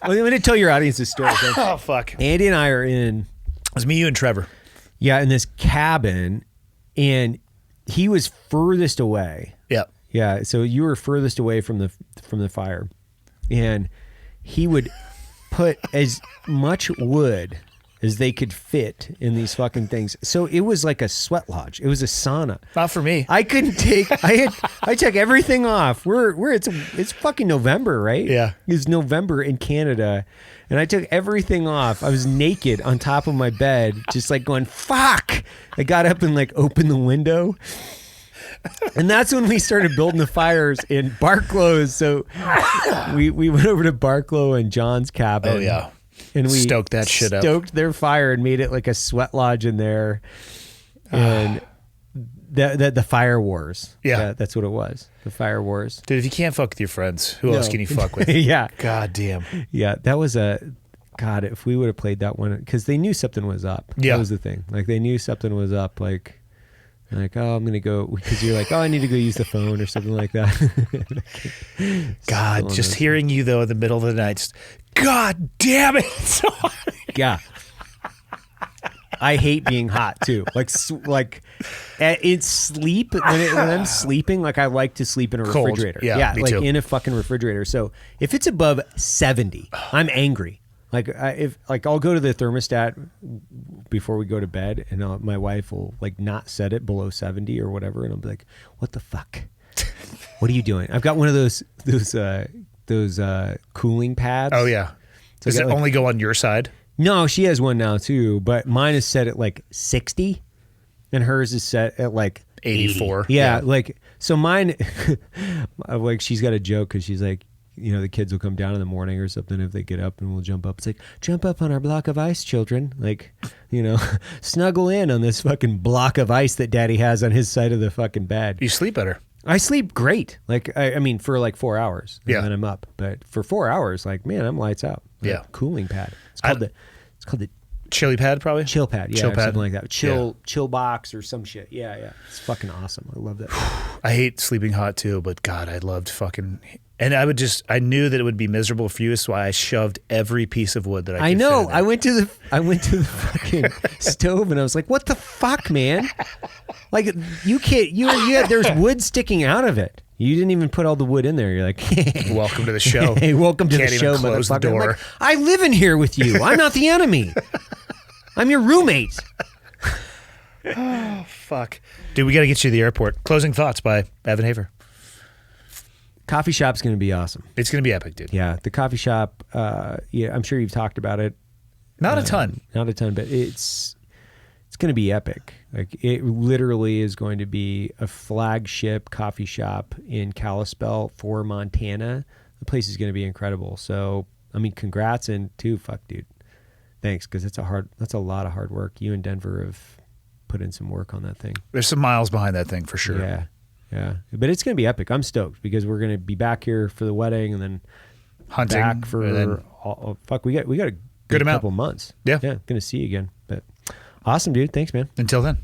I'm going to tell your audience this story. Okay? Oh fuck! Andy and I are in. It was me, you, and Trevor. Yeah, in this cabin, and he was furthest away. Yeah. Yeah. So you were furthest away from the fire, and he would put as much wood as they could fit in these fucking things. So it was like a sweat lodge. It was a sauna. Not for me. I couldn't take. I took everything off. It's fucking November, right? Yeah. It's November in Canada, and I took everything off. I was naked on top of my bed, just like going fuck. I got up and like opened the window. And that's when we started building the fires in Barklow's. So we went over to Barklow and John's cabin. Oh yeah, and we stoked that shit up. Stoked their fire and made it like a sweat lodge in there. And the fire wars. Yeah, that's what it was. The fire wars. Dude, if you can't fuck with your friends, who else can you fuck with? Yeah. God damn. Yeah, that was God. If we would have played that one, because they knew something was up. Yeah, that was the thing. Like they knew something was up. Like. Like, oh, I'm gonna go because you're like, oh, I need to go use the phone or something like that. God, just hearing you though in the middle of the night. Just, God damn it! So yeah. I hate being hot too. In sleep when I'm sleeping, like I like to sleep in a Cold. refrigerator. Yeah, me like too. in a fucking refrigerator. So if it's above 70, I'm angry. Like I'll go to the thermostat before we go to bed, and my wife will like not set it below 70 or whatever, and I'll be like, "What the fuck? What are you doing?" I've got one of those cooling pads. oh yeah, So does I it got, like- only go on your side? No, she has one now too, but mine is set at like 60, and hers is set at like 84. 80. Yeah, like so mine. Like she's got a joke because she's like, the kids will come down in the morning or something if they get up, and we'll jump up. It's like, jump up on our block of ice, children. Like, snuggle in on this fucking block of ice that Daddy has on his side of the fucking bed. You sleep better. I sleep great. Like, I mean, for like 4 hours, and Yeah. then I'm up. But for 4 hours, like, man, I'm lights out. Like, Yeah. cooling pad. It's called the Chili pad, probably. chill pad. Yeah, Chill or pad. something like that. Chill box or some shit. Yeah. It's fucking awesome. I love that. I hate sleeping hot too, but God, I loved fucking. And I knew that it would be miserable for you, so why I shoved every piece of wood that I could. I know. fit in there. I went to the fucking stove, and I was like, "What the fuck, man? Like, you can't. There's wood sticking out of it. You didn't even put all the wood in there. You're like, Welcome to the show. hey, welcome to Can't the even show, close the motherfucker." I'm door. like, I live in here with you. I'm not the enemy. I'm your roommate. Fuck, dude, we got to get you to the airport. Closing thoughts by Evan Hafer. Coffee shop's going to be awesome. It's gonna be epic, dude. Yeah, the coffee shop. I'm sure you've talked about it. Not a ton. Not a ton, but it's going to be epic. Like, it literally is going to be a flagship coffee shop in Kalispell for Montana. The place is going to be incredible. So, I mean, congrats, and too, fuck, dude, thanks, because that's a lot of hard work. You and Denver have put in some work on that thing. There's some miles behind that thing for sure. Yeah, but it's going to be epic. I'm stoked because we're going to be back here for the wedding, and then Hunting back for and then we got a Good amount. couple months. Yeah. Going to see you again. But awesome, dude. Thanks, man. until then.